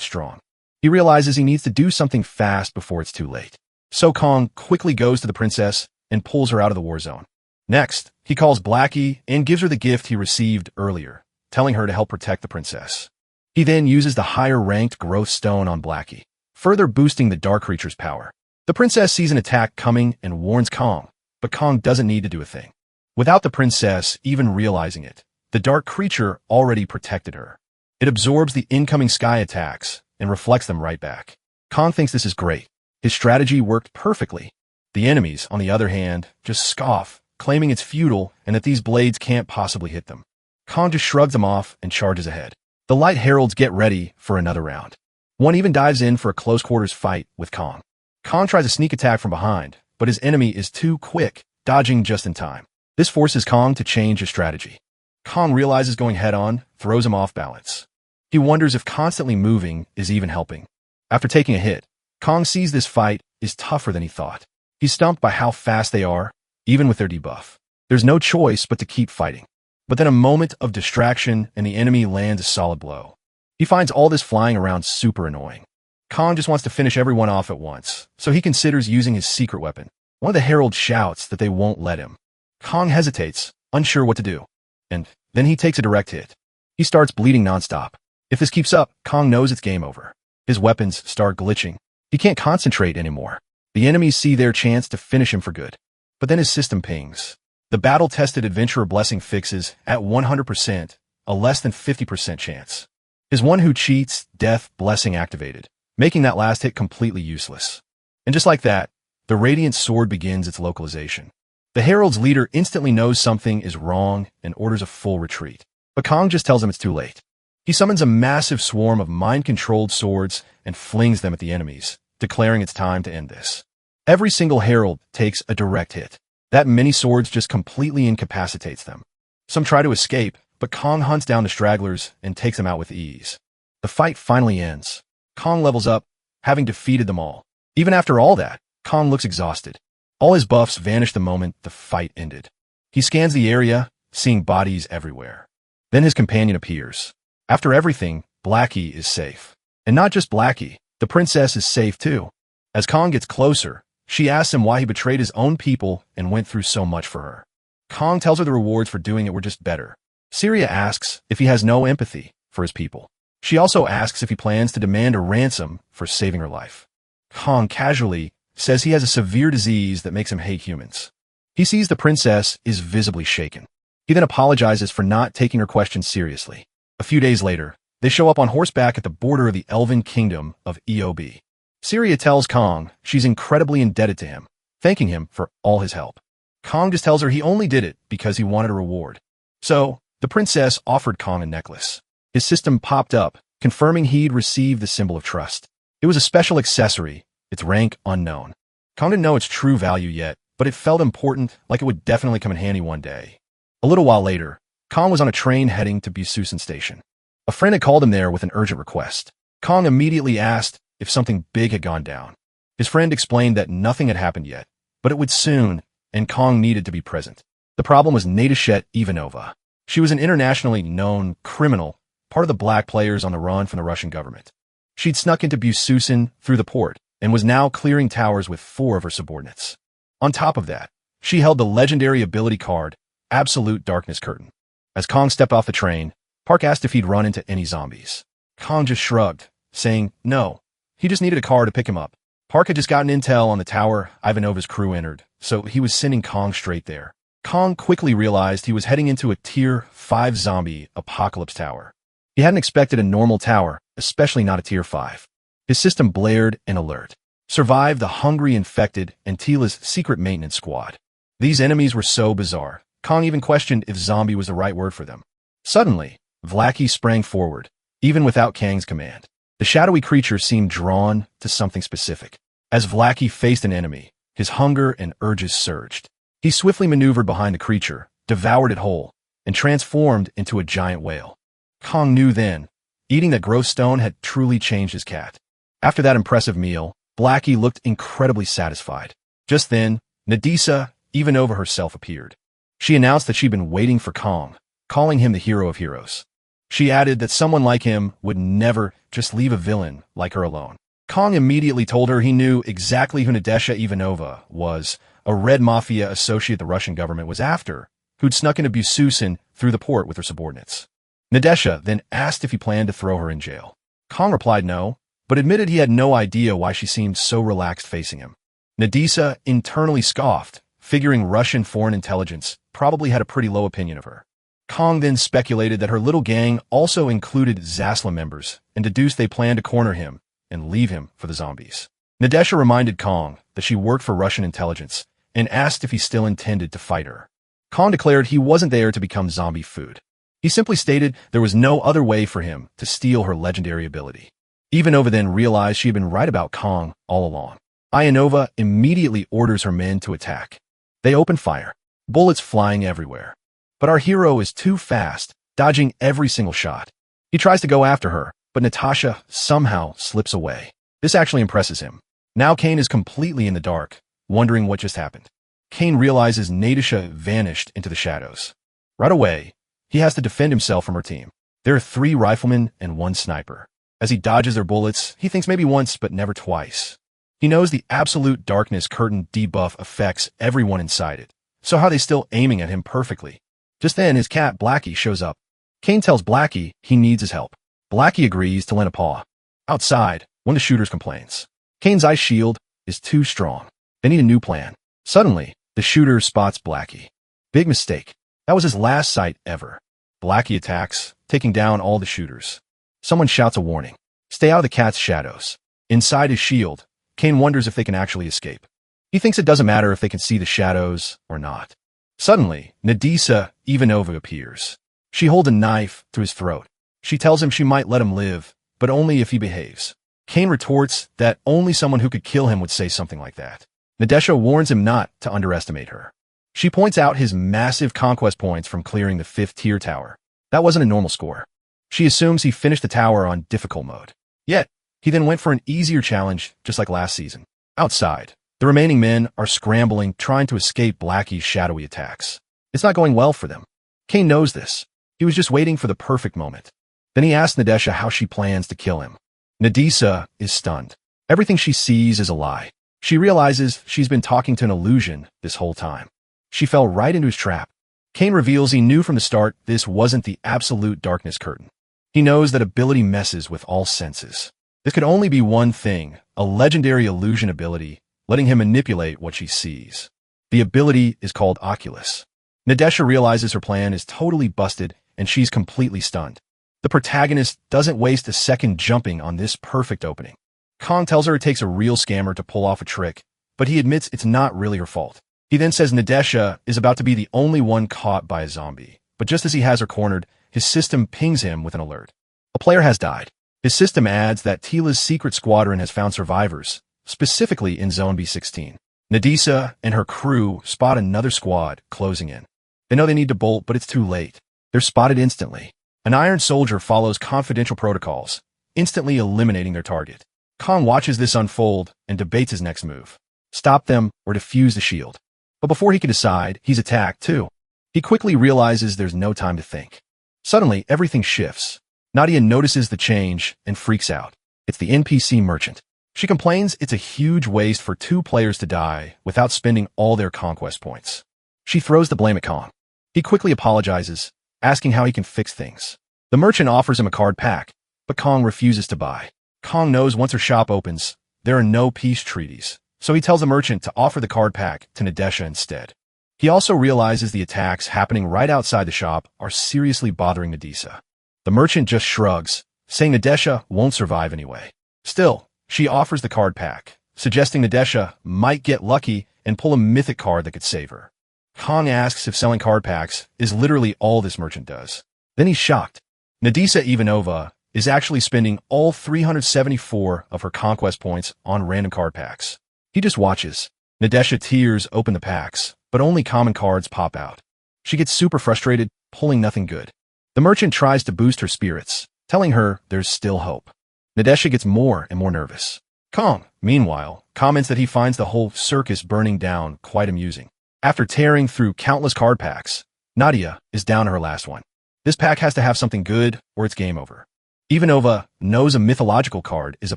strong. He realizes he needs to do something fast before it's too late. So Kong quickly goes to the princess and pulls her out of the war zone. Next, he calls Blackie and gives her the gift he received earlier, telling her to help protect the princess. He then uses the higher-ranked growth stone on Blackie, further boosting the dark creature's power. The princess sees an attack coming and warns Kong, but Kong doesn't need to do a thing. Without the princess even realizing it, the dark creature already protected her. It absorbs the incoming sky attacks and reflects them right back. Kong thinks this is great. His strategy worked perfectly. The enemies, on the other hand, just scoff, claiming it's futile and that these blades can't possibly hit them. Kong just shrugs them off and charges ahead. The Light Heralds get ready for another round. One even dives in for a close-quarters fight with Kong. Kong tries a sneak attack from behind, but his enemy is too quick, dodging just in time. This forces Kong to change his strategy. Kong realizes going head-on throws him off balance. He wonders if constantly moving is even helping. After taking a hit, Kong sees this fight is tougher than he thought. He's stumped by how fast they are, even with their debuff. There's no choice but to keep fighting. But then a moment of distraction and the enemy lands a solid blow. He finds all this flying around super annoying. Kong just wants to finish everyone off at once, so he considers using his secret weapon. One of the heralds shouts that they won't let him. Kong hesitates, unsure what to do. And then he takes a direct hit. He starts bleeding nonstop. If this keeps up, Kong knows it's game over. His weapons start glitching. He can't concentrate anymore. The enemies see their chance to finish him for good. But then his system pings. The battle-tested adventurer blessing fixes at 100%, a less than 50% chance. His one who cheats, death blessing activated, making that last hit completely useless. And just like that, the radiant sword begins its localization. The herald's leader instantly knows something is wrong and orders a full retreat. But Kong just tells him it's too late. He summons a massive swarm of mind-controlled swords and flings them at the enemies, declaring it's time to end this. Every single herald takes a direct hit. That many swords just completely incapacitates them. Some try to escape, but Kong hunts down the stragglers and takes them out with ease. The fight finally ends. Kong levels up, having defeated them all. Even after all that, Kong looks exhausted. All his buffs vanish the moment the fight ended. He scans the area, seeing bodies everywhere. Then his companion appears. After everything, Blackie is safe. And not just Blackie, the princess is safe too. As Kong gets closer, she asks him why he betrayed his own people and went through so much for her. Kong tells her the rewards for doing it were just better. Syria asks if he has no empathy for his people. She also asks if he plans to demand a ransom for saving her life. Kong casually says he has a severe disease that makes him hate humans. He sees the princess is visibly shaken. He then apologizes for not taking her questions seriously. A few days later, they show up on horseback at the border of the elven kingdom of EOB. Syria tells Kong she's incredibly indebted to him, thanking him for all his help. Kong just tells her he only did it because he wanted a reward. So, the princess offered Kong a necklace. His system popped up, confirming he'd received the symbol of trust. It was a special accessory, its rank unknown. Kong didn't know its true value yet, but it felt important, like it would definitely come in handy one day. A little while later, Kong was on a train heading to Bususan Station. A friend had called him there with an urgent request. Kong immediately asked if something big had gone down. His friend explained that nothing had happened yet, but it would soon, and Kong needed to be present. The problem was Nadashet Ivanova. She was an internationally known criminal, part of the black players on the run from the Russian government. She'd snuck into Bususan through the port and was now clearing towers with 4 of her subordinates. On top of that, she held the legendary ability card, Absolute Darkness Curtain. As Kong stepped off the train, Park asked if he'd run into any zombies. Kong just shrugged, saying no. He just needed a car to pick him up. Park had just gotten intel on the tower Ivanova's crew entered, so he was sending Kong straight there. Kong quickly realized he was heading into a Tier 5 zombie apocalypse tower. He hadn't expected a normal tower, especially not a Tier 5. His system blared an alert. Survive the hungry infected and Tila's secret maintenance squad. These enemies were so bizarre, Kong even questioned if zombie was the right word for them. Suddenly, Blackie sprang forward, even without Kang's command. The shadowy creature seemed drawn to something specific. As Blackie faced an enemy, his hunger and urges surged. He swiftly maneuvered behind the creature, devoured it whole, and transformed into a giant whale. Kong knew then, eating that gross stone had truly changed his cat. After that impressive meal, Blackie looked incredibly satisfied. Just then, Nadisa Ivanova herself appeared. She announced that she'd been waiting for Kong, calling him the hero of heroes. She added that someone like him would never just leave a villain like her alone. Kong immediately told her he knew exactly who Nadesha Ivanova was, a red mafia associate the Russian government was after, who'd snuck into Bususin through the port with her subordinates. Nadesha then asked if he planned to throw her in jail. Kong replied no, but admitted he had no idea why she seemed so relaxed facing him. Nadisa internally scoffed, figuring Russian foreign intelligence probably had a pretty low opinion of her. Kong then speculated that her little gang also included Zasla members and deduced they planned to corner him and leave him for the zombies. Nadesha reminded Kong that she worked for Russian intelligence and asked if he still intended to fight her. Kong declared he wasn't there to become zombie food. He simply stated there was no other way for him to steal her legendary ability. Ivanova then realized she had been right about Kong all along. Ivanova immediately orders her men to attack. They open fire, bullets flying everywhere. But our hero is too fast, dodging every single shot. He tries to go after her, but Natasha somehow slips away. This actually impresses him. Now Kane is completely in the dark, wondering what just happened. Kane realizes Nadesha vanished into the shadows. Right away, he has to defend himself from her team. There are 3 riflemen and 1 sniper. As he dodges their bullets, he thinks maybe once but never twice. He knows the absolute darkness curtain debuff affects everyone inside it, so how are they still aiming at him perfectly? Just then, his cat Blackie shows up. Kane tells Blackie he needs his help. Blackie agrees to lend a paw. Outside, one of the shooters complains. Kane's ice shield is too strong. They need a new plan. Suddenly, the shooter spots Blackie. Big mistake. That was his last sight ever. Blackie attacks, taking down all the shooters. Someone shouts a warning. Stay out of the cat's shadows. Inside his shield, Kane wonders if they can actually escape. He thinks it doesn't matter if they can see the shadows or not. Suddenly, Nadisa Ivanova appears. She holds a knife to his throat. She tells him she might let him live, but only if he behaves. Kane retorts that only someone who could kill him would say something like that. Nadesha warns him not to underestimate her. She points out his massive conquest points from clearing the 5th tier tower. That wasn't a normal score. She assumes he finished the tower on difficult mode. Yet, he then went for an easier challenge, just like last season. Outside, the remaining men are scrambling, trying to escape Blackie's shadowy attacks. It's not going well for them. Kane knows this. He was just waiting for the perfect moment. Then he asks Nadesha how she plans to kill him. Nadisa is stunned. Everything she sees is a lie. She realizes she's been talking to an illusion this whole time. She fell right into his trap. Kane reveals he knew from the start this wasn't the absolute darkness curtain. He knows that ability messes with all senses. This could only be one thing, a legendary illusion ability, letting him manipulate what she sees. The ability is called Oculus. Nadesha realizes her plan is totally busted and she's completely stunned. The protagonist doesn't waste a second jumping on this perfect opening. Kong tells her it takes a real scammer to pull off a trick, but he admits it's not really her fault. He then says Nadesha is about to be the only one caught by a zombie, but just as he has her cornered, his system pings him with an alert. A player has died. His system adds that Tila's secret squadron has found survivors, specifically in Zone B16. Nadisa and her crew spot another squad closing in. They know they need to bolt, but it's too late. They're spotted instantly. An Iron Soldier follows confidential protocols, instantly eliminating their target. Kong watches this unfold and debates his next move. Stop them or defuse the shield. But before he can decide, he's attacked too. He quickly realizes there's no time to think. Suddenly, everything shifts. Nadia notices the change and freaks out. It's the NPC merchant. She complains it's a huge waste for 2 players to die without spending all their conquest points. She throws the blame at Kong. He quickly apologizes, asking how he can fix things. The merchant offers him a card pack, but Kong refuses to buy. Kong knows once her shop opens, there are no peace treaties, so he tells the merchant to offer the card pack to Nadesha instead. He also realizes the attacks happening right outside the shop are seriously bothering Nadisa. The merchant just shrugs, saying Nadesha won't survive anyway. Still, she offers the card pack, suggesting Nadesha might get lucky and pull a mythic card that could save her. Kong asks if selling card packs is literally all this merchant does. Then he's shocked. Nadisa Ivanova is actually spending all 374 of her conquest points on random card packs. He just watches. Nadesha tears open the packs, but only common cards pop out. She gets super frustrated, pulling nothing good. The merchant tries to boost her spirits, telling her there's still hope. Nadesha gets more and more nervous. Kong, meanwhile, comments that he finds the whole circus burning down quite amusing. After tearing through countless card packs, Nadia is down to her last one. This pack has to have something good or it's game over. Ivanova knows a mythological card is a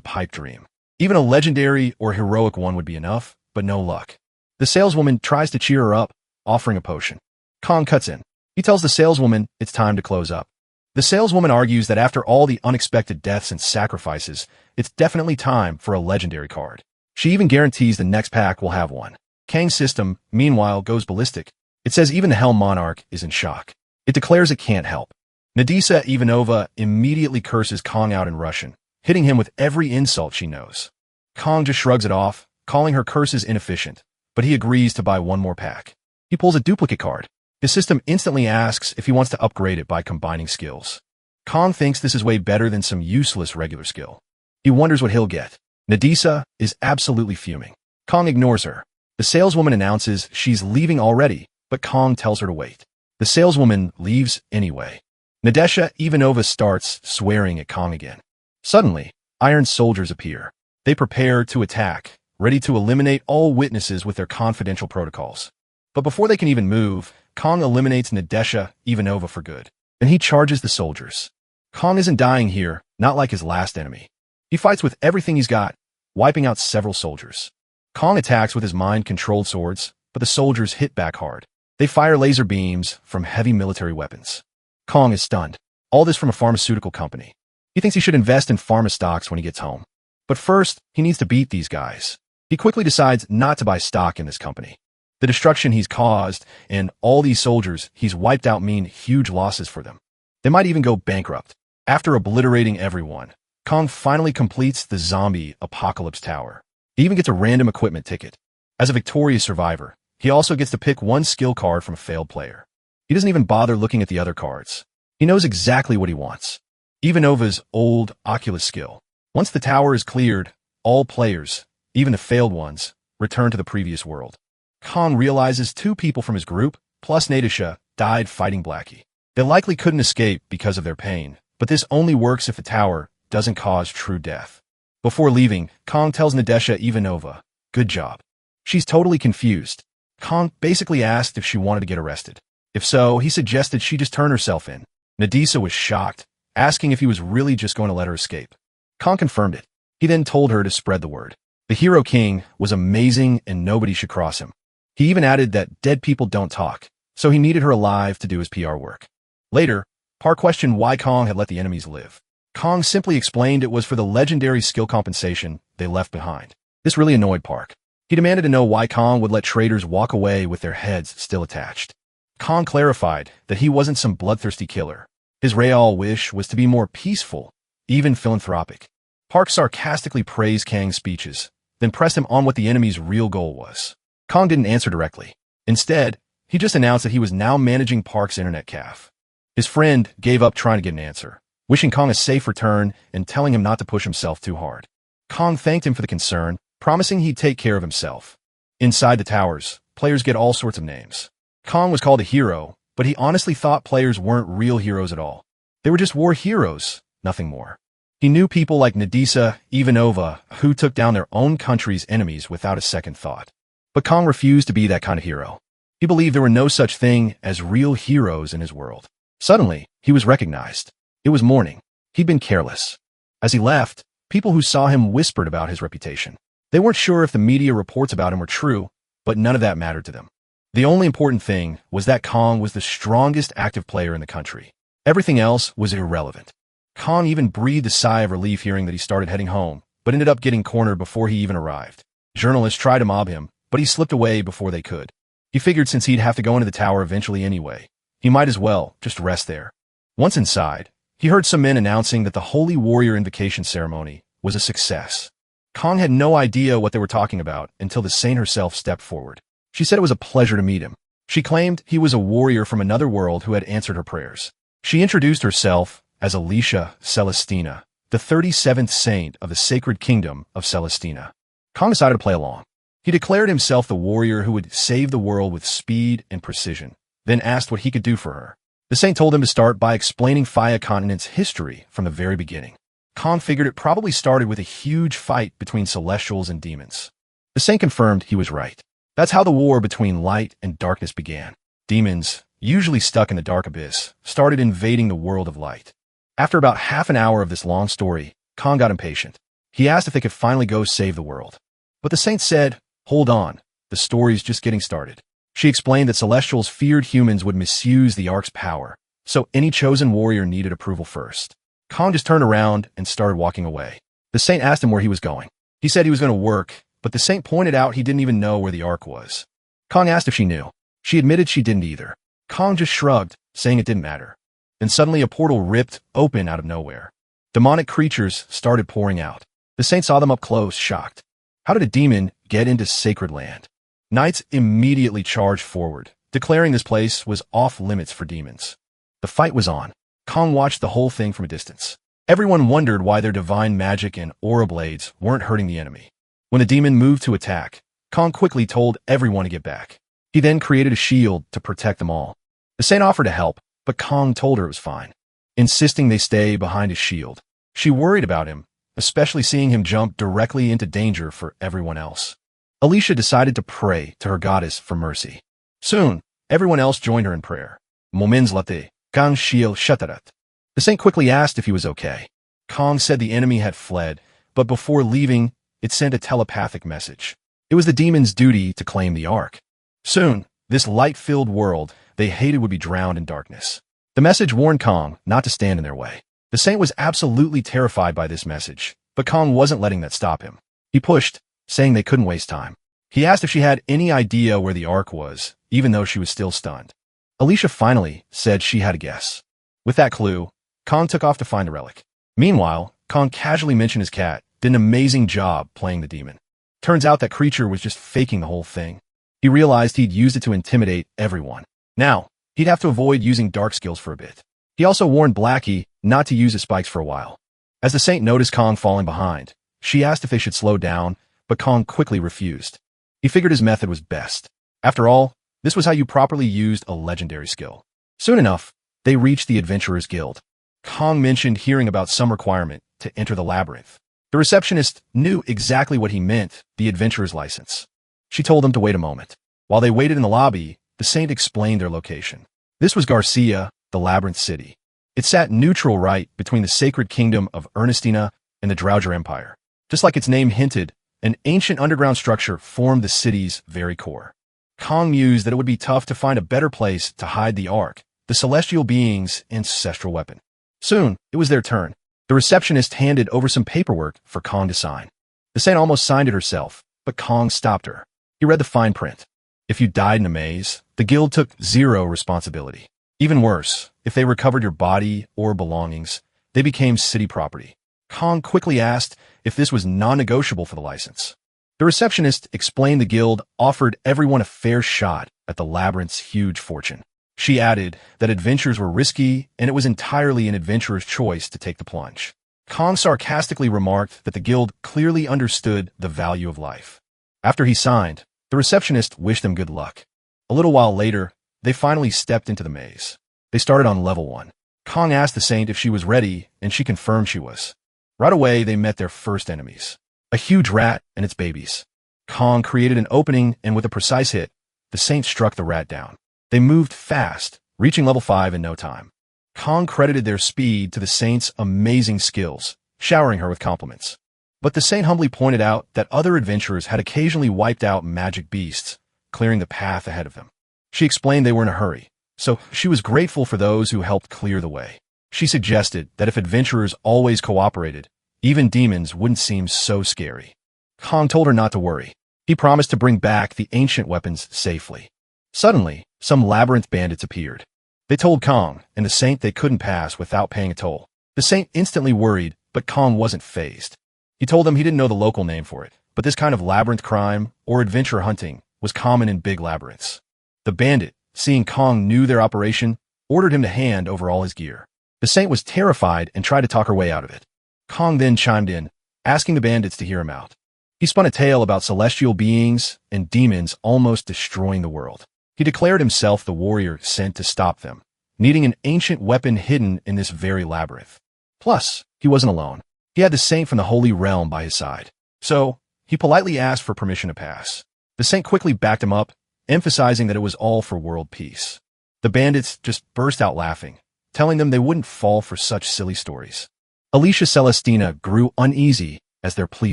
pipe dream. Even a legendary or heroic one would be enough, but no luck. The saleswoman tries to cheer her up, offering a potion. Kong cuts in. He tells the saleswoman it's time to close up. The saleswoman argues that after all the unexpected deaths and sacrifices, it's definitely time for a legendary card. She even guarantees the next pack will have one. Kang's system, meanwhile, goes ballistic. It says even the Hell Monarch is in shock. It declares it can't help. Nadisa Ivanova immediately curses Kong out in Russian, hitting him with every insult she knows. Kong just shrugs it off, calling her curses inefficient, but he agrees to buy one more pack. He pulls a duplicate card. His system instantly asks if he wants to upgrade it by combining skills. Kong thinks this is way better than some useless regular skill. He wonders what he'll get. Nadisa is absolutely fuming. Kong ignores her. The saleswoman announces she's leaving already, but Kong tells her to wait. The saleswoman leaves anyway. Nadesha Ivanova starts swearing at Kong again. Suddenly, iron soldiers appear. They prepare to attack, ready to eliminate all witnesses with their confidential protocols. But before they can even move, Kong eliminates Nadesha Ivanova for good. Then he charges the soldiers. Kong isn't dying here, not like his last enemy. He fights with everything he's got, wiping out several soldiers. Kong attacks with his mind-controlled swords, but the soldiers hit back hard. They fire laser beams from heavy military weapons. Kong is stunned. All this from a pharmaceutical company. He thinks he should invest in pharma stocks when he gets home. But first, he needs to beat these guys. He quickly decides not to buy stock in this company. The destruction he's caused and all these soldiers he's wiped out mean huge losses for them. They might even go bankrupt. After obliterating everyone, Kong finally completes the zombie apocalypse tower. He even gets a random equipment ticket. As a victorious survivor, he also gets to pick one skill card from a failed player. He doesn't even bother looking at the other cards. He knows exactly what he wants. Ivanova's old Oculus skill. Once the tower is cleared, all players, even the failed ones, return to the previous world. Kong realizes 2 people from his group, plus Nadesha, died fighting Blackie. They likely couldn't escape because of their pain, but this only works if the tower doesn't cause true death. Before leaving, Kong tells Nadesha Ivanova, "Good job." She's totally confused. Kong basically asked if she wanted to get arrested. If so, he suggested she just turn herself in. Nadisa was shocked, asking if he was really just going to let her escape. Kong confirmed it. He then told her to spread the word. The Hero King was amazing and nobody should cross him. He even added that dead people don't talk, so he needed her alive to do his PR work. Later, Park questioned why Kong had let the enemies live. Kong simply explained it was for the legendary skill compensation they left behind. This really annoyed Park. He demanded to know why Kong would let traitors walk away with their heads still attached. Kong clarified that he wasn't some bloodthirsty killer. His real wish was to be more peaceful, even philanthropic. Park sarcastically praised Kang's speeches, then pressed him on what the enemy's real goal was. Kong didn't answer directly. Instead, he just announced that he was now managing Park's internet cafe. His friend gave up trying to get an answer, wishing Kong a safe return and telling him not to push himself too hard. Kong thanked him for the concern, promising he'd take care of himself. Inside the towers, players get all sorts of names. Kong was called a hero, but he honestly thought players weren't real heroes at all. They were just war heroes, nothing more. He knew people like Nadisa Ivanova who took down their own country's enemies without a second thought. But Kong refused to be that kind of hero. He believed there were no such thing as real heroes in his world. Suddenly, he was recognized. It was morning. He'd been careless. As he left, people who saw him whispered about his reputation. They weren't sure if the media reports about him were true, but none of that mattered to them. The only important thing was that Kong was the strongest active player in the country. Everything else was irrelevant. Kong even breathed a sigh of relief hearing that he started heading home, but ended up getting cornered before he even arrived. Journalists tried to mob him, but he slipped away before they could. He figured since he'd have to go into the tower eventually anyway, he might as well just rest there. Once inside, he heard some men announcing that the Holy Warrior Invocation ceremony was a success. Kong had no idea what they were talking about until the saint herself stepped forward. She said it was a pleasure to meet him. She claimed he was a warrior from another world who had answered her prayers. She introduced herself as Alicia Celestina, the 37th saint of the Sacred Kingdom of Celestina. Kong decided to play along. He declared himself the warrior who would save the world with speed and precision, then asked what he could do for her. The saint told him to start by explaining Phaya Continent's history from the very beginning. Kong figured it probably started with a huge fight between celestials and demons. The saint confirmed he was right. That's how the war between light and darkness began. Demons, usually stuck in the dark abyss, started invading the world of light. After about half an hour of this long story, Kong got impatient. He asked if they could finally go save the world. But the saint said, "Hold on, the story's just getting started." She explained that celestials feared humans would misuse the Ark's power, so any chosen warrior needed approval first. Kong just turned around and started walking away. The saint asked him where he was going. He said he was going to work, but the saint pointed out he didn't even know where the Ark was. Kong asked if she knew. She admitted she didn't either. Kong just shrugged, saying it didn't matter. Then suddenly a portal ripped open out of nowhere. Demonic creatures started pouring out. The saint saw them up close, shocked. How did a demon get into sacred land? Knights immediately charged forward, declaring this place was off limits for demons. The fight was on. Kong watched the whole thing from a distance. Everyone wondered why their divine magic and aura blades weren't hurting the enemy. When the demon moved to attack, Kong quickly told everyone to get back. He then created a shield to protect them all. The saint offered to help, but Kong told her it was fine, insisting they stay behind his shield. She worried about him, especially seeing him jump directly into danger for everyone else. Alicia decided to pray to her goddess for mercy. Soon, everyone else joined her in prayer. Momins late, Kang shield shatarat. The saint quickly asked if he was okay. Kong said the enemy had fled, but before leaving, it sent a telepathic message. It was the demon's duty to claim the Ark. Soon, this light-filled world they hated would be drowned in darkness. The message warned Kong not to stand in their way. The saint was absolutely terrified by this message, but Kong wasn't letting that stop him. He pushed, saying they couldn't waste time. He asked if she had any idea where the Ark was, even though she was still stunned. Alicia finally said she had a guess. With that clue, Kong took off to find the relic. Meanwhile, Kong casually mentioned his cat did an amazing job playing the demon. Turns out that creature was just faking the whole thing. He realized he'd used it to intimidate everyone. Now, he'd have to avoid using dark skills for a bit. He also warned Blackie not to use his spikes for a while. As the saint noticed Kong falling behind, she asked if they should slow down, but Kong quickly refused. He figured his method was best. After all, this was how you properly used a legendary skill. Soon enough, they reached the Adventurers Guild. Kong mentioned hearing about some requirement to enter the labyrinth. The receptionist knew exactly what he meant, the adventurer's license. She told them to wait a moment. While they waited in the lobby, the saint explained their location. This was Garcia, the labyrinth city. It sat neutral right between the sacred kingdom of Ernestina and the Drowger Empire. Just like its name hinted, an ancient underground structure formed the city's very core. Kong mused that it would be tough to find a better place to hide the Ark, the celestial being's ancestral weapon. Soon, it was their turn. The receptionist handed over some paperwork for Kong to sign. The saint almost signed it herself, but Kong stopped her. He read the fine print. If you died in a maze, the guild took zero responsibility. Even worse, if they recovered your body or belongings, they became city property. Kong quickly asked if this was non-negotiable for the license. The receptionist explained the guild offered everyone a fair shot at the labyrinth's huge fortune. She added that adventures were risky and it was entirely an adventurer's choice to take the plunge. Kong sarcastically remarked that the guild clearly understood the value of life. After he signed, the receptionist wished them good luck. A little while later, they finally stepped into the maze. They started on level 1. Kong asked the saint if she was ready, and she confirmed she was. Right away, they met their first enemies, a huge rat and its babies. Kong created an opening, and with a precise hit, the saint struck the rat down. They moved fast, reaching level 5 in no time. Kong credited their speed to the saint's amazing skills, showering her with compliments. But the saint humbly pointed out that other adventurers had occasionally wiped out magic beasts, clearing the path ahead of them. She explained they were in a hurry, so she was grateful for those who helped clear the way. She suggested that if adventurers always cooperated, even demons wouldn't seem so scary. Kong told her not to worry. He promised to bring back the ancient weapons safely. Suddenly, some labyrinth bandits appeared. They told Kong and the saint they couldn't pass without paying a toll. The saint instantly worried, but Kong wasn't fazed. He told them he didn't know the local name for it, but this kind of labyrinth crime or adventure hunting was common in big labyrinths. The bandit, seeing Kong knew their operation, ordered him to hand over all his gear. The saint was terrified and tried to talk her way out of it. Kong then chimed in, asking the bandits to hear him out. He spun a tale about celestial beings and demons almost destroying the world. He declared himself the warrior sent to stop them, needing an ancient weapon hidden in this very labyrinth. Plus, he wasn't alone. He had the saint from the Holy Realm by his side. So, he politely asked for permission to pass. The saint quickly backed him up, emphasizing that it was all for world peace. The bandits just burst out laughing, telling them they wouldn't fall for such silly stories. Alicia Celestina grew uneasy as their plea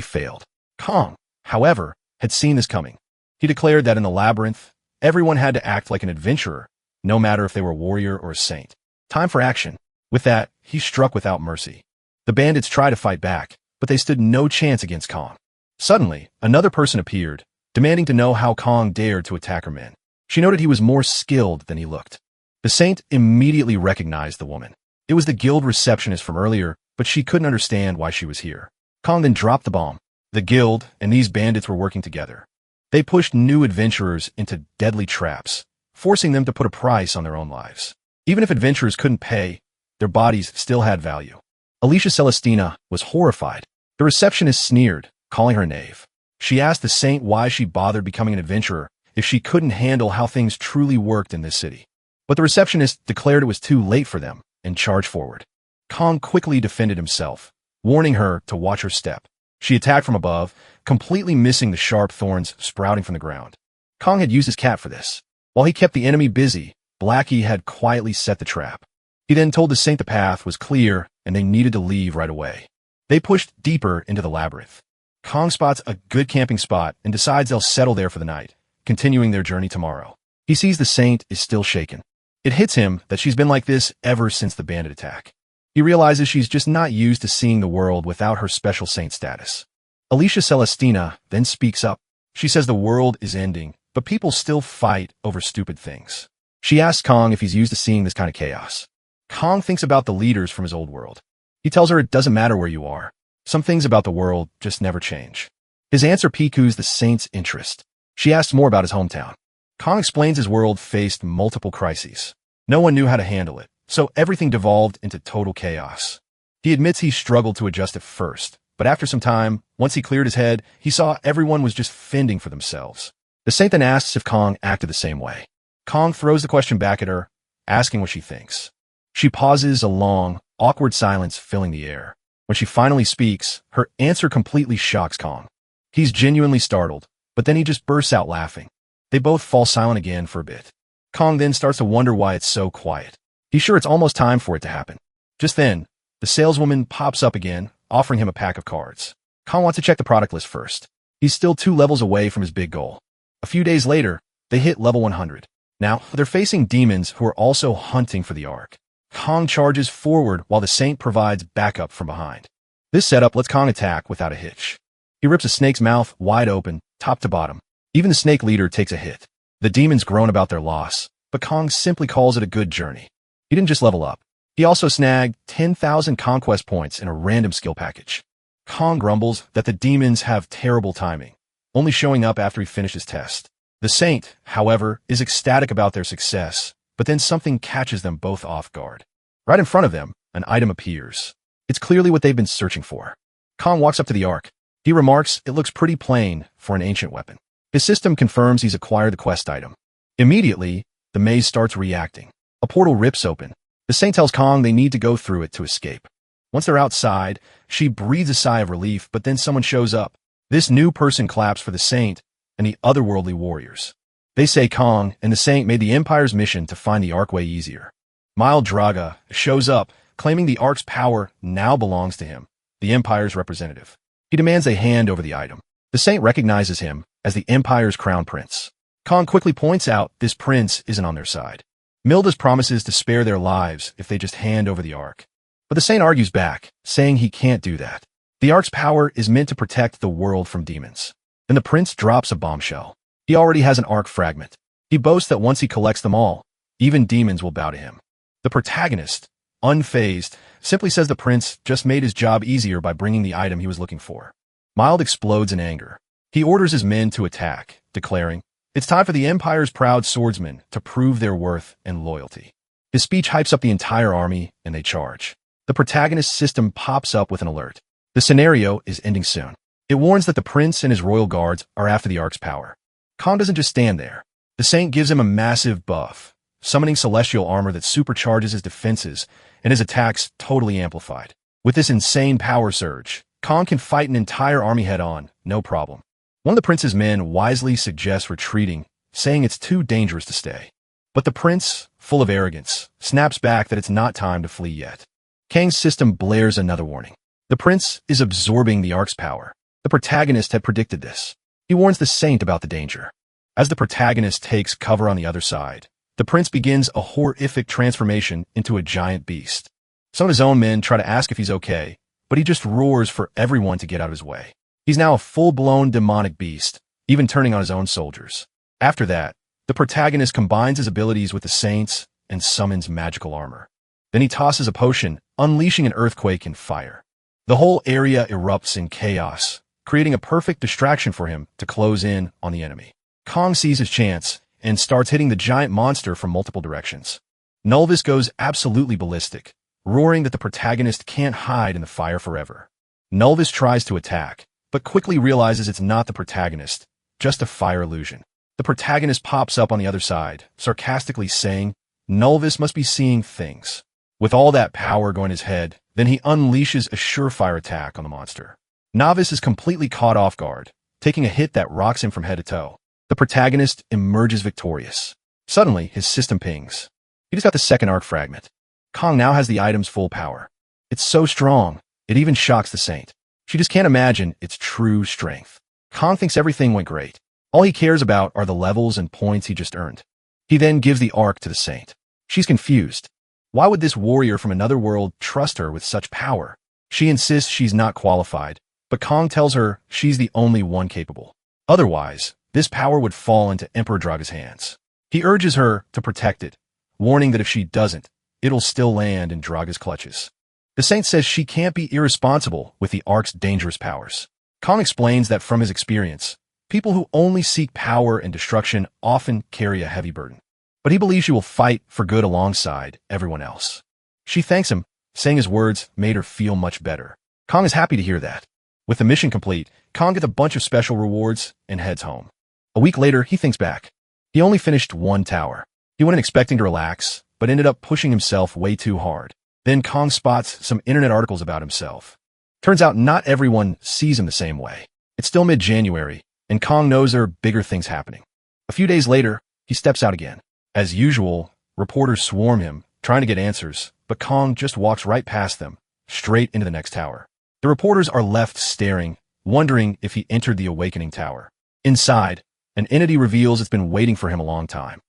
failed. Kong, however, had seen this coming. He declared that in the labyrinth, everyone had to act like an adventurer, no matter if they were a warrior or a saint. Time for action. With that, he struck without mercy. The bandits tried to fight back, but they stood no chance against Kong. Suddenly, another person appeared, demanding to know how Kong dared to attack her men. She noted he was more skilled than he looked. The saint immediately recognized the woman. It was the guild receptionist from earlier, but she couldn't understand why she was here. Kong then dropped the bomb. The guild and these bandits were working together. They pushed new adventurers into deadly traps, forcing them to put a price on their own lives. Even if adventurers couldn't pay, their bodies still had value. Alicia Celestina was horrified. The receptionist sneered, calling her a knave. She asked the saint why she bothered becoming an adventurer if she couldn't handle how things truly worked in this city. But the receptionist declared it was too late for them and charged forward. Kong quickly defended himself, warning her to watch her step. She attacked from above, completely missing the sharp thorns sprouting from the ground. Kong had used his cat for this. While he kept the enemy busy, Blackie had quietly set the trap. He then told the saint the path was clear and they needed to leave right away. They pushed deeper into the labyrinth. Kong spots a good camping spot and decides they'll settle there for the night, continuing their journey tomorrow. He sees the saint is still shaken. It hits him that she's been like this ever since the bandit attack. He realizes she's just not used to seeing the world without her special saint status. Alicia Celestina then speaks up. She says the world is ending, but people still fight over stupid things. She asks Kong if he's used to seeing this kind of chaos. Kong thinks about the leaders from his old world. He tells her it doesn't matter where you are. Some things about the world just never change. His answer piques the saint's interest. She asks more about his hometown. Kong explains his world faced multiple crises. No one knew how to handle it, so everything devolved into total chaos. He admits he struggled to adjust at first, but after some time, once he cleared his head, he saw everyone was just fending for themselves. The saint then asks if Kong acted the same way. Kong throws the question back at her, asking what she thinks. She pauses, a long, awkward silence filling the air. When she finally speaks, her answer completely shocks Kong. He's genuinely startled, but then he just bursts out laughing. They both fall silent again for a bit. Kong then starts to wonder why it's so quiet. He's sure it's almost time for it to happen. Just then, the saleswoman pops up again, offering him a pack of cards. Kong wants to check the product list first. He's still 2 levels away from his big goal. A few days later, they hit level 100. Now, they're facing demons who are also hunting for the Ark. Kong charges forward while the saint provides backup from behind. This setup lets Kong attack without a hitch. He rips a snake's mouth wide open, top to bottom. Even the snake leader takes a hit. The demons groan about their loss, but Kong simply calls it a good journey. He didn't just level up. He also snagged 10,000 conquest points in a random skill package. Kong grumbles that the demons have terrible timing, only showing up after he finishes test. The saint, however, is ecstatic about their success, but then something catches them both off guard. Right in front of them, an item appears. It's clearly what they've been searching for. Kong walks up to the Ark. He remarks it looks pretty plain for an ancient weapon. His system confirms he's acquired the quest item. Immediately, the maze starts reacting. A portal rips open. The saint tells Kong they need to go through it to escape. Once they're outside, she breathes a sigh of relief, but then someone shows up. This new person claps for the saint and the otherworldly warriors. They say Kong and the saint made the Empire's mission to find the Ark way easier. Mild Draga shows up, claiming the Ark's power now belongs to him, the Empire's representative. He demands a hand over the item. The saint recognizes him as the Empire's crown prince. Kong quickly points out this prince isn't on their side. Mildas promises to spare their lives if they just hand over the Ark. But the saint argues back, saying he can't do that. The Ark's power is meant to protect the world from demons. Then the prince drops a bombshell. He already has an Ark fragment. He boasts that once he collects them all, even demons will bow to him. The protagonist, unfazed, simply says the prince just made his job easier by bringing the item he was looking for. Mild explodes in anger. He orders his men to attack, declaring, "It's time for the Empire's proud swordsmen to prove their worth and loyalty." His speech hypes up the entire army, and they charge. The protagonist's system pops up with an alert. The scenario is ending soon. It warns that the prince and his royal guards are after the Ark's power. Kong doesn't just stand there. The saint gives him a massive buff, summoning celestial armor that supercharges his defenses and his attacks totally amplified. With this insane power surge, Kong can fight an entire army head-on, no problem. One of the prince's men wisely suggests retreating, saying it's too dangerous to stay. But the prince, full of arrogance, snaps back that it's not time to flee yet. Kang's system blares another warning. The prince is absorbing the Ark's power. The protagonist had predicted this. He warns the saint about the danger. As the protagonist takes cover on the other side, the prince begins a horrific transformation into a giant beast. Some of his own men try to ask if he's okay, but he just roars for everyone to get out of his way. He's now a full-blown demonic beast, even turning on his own soldiers. After that, the protagonist combines his abilities with the saints and summons magical armor. Then he tosses a potion, unleashing an earthquake and fire. The whole area erupts in chaos, creating a perfect distraction for him to close in on the enemy. Kong sees his chance and starts hitting the giant monster from multiple directions. Nulvis goes absolutely ballistic, roaring that the protagonist can't hide in the fire forever. Nulvis tries to attack, but quickly realizes it's not the protagonist, just a fire illusion. The protagonist pops up on the other side, sarcastically saying, Nulvis must be seeing things. With all that power going his head, then he unleashes a surefire attack on the monster. Novice is completely caught off guard, taking a hit that rocks him from head to toe. The protagonist emerges victorious. Suddenly, his system pings. He just got the second arc fragment. Kong now has the item's full power. It's so strong, it even shocks the saint. She just can't imagine its true strength. Kong thinks everything went great. All he cares about are the levels and points he just earned. He then gives the arc to the saint. She's confused. Why would this warrior from another world trust her with such power? She insists she's not qualified, but Kong tells her she's the only one capable. Otherwise, this power would fall into Emperor Draga's hands. He urges her to protect it, warning that if she doesn't, it'll still land in Draga's clutches. The saint says she can't be irresponsible with the Ark's dangerous powers. Kong explains that from his experience, people who only seek power and destruction often carry a heavy burden. But he believes she will fight for good alongside everyone else. She thanks him, saying his words made her feel much better. Kong is happy to hear that. With the mission complete, Kong gets a bunch of special rewards and heads home. A week later, he thinks back. He only finished one tower. He wasn't expecting to relax, but ended up pushing himself way too hard. Then Kong spots some internet articles about himself. Turns out not everyone sees him the same way. It's still mid-January, and Kong knows there are bigger things happening. A few days later, he steps out again. As usual, reporters swarm him, trying to get answers, but Kong just walks right past them, straight into the next tower. The reporters are left staring, wondering if he entered the Awakening Tower. Inside, an entity reveals it's been waiting for him a long time.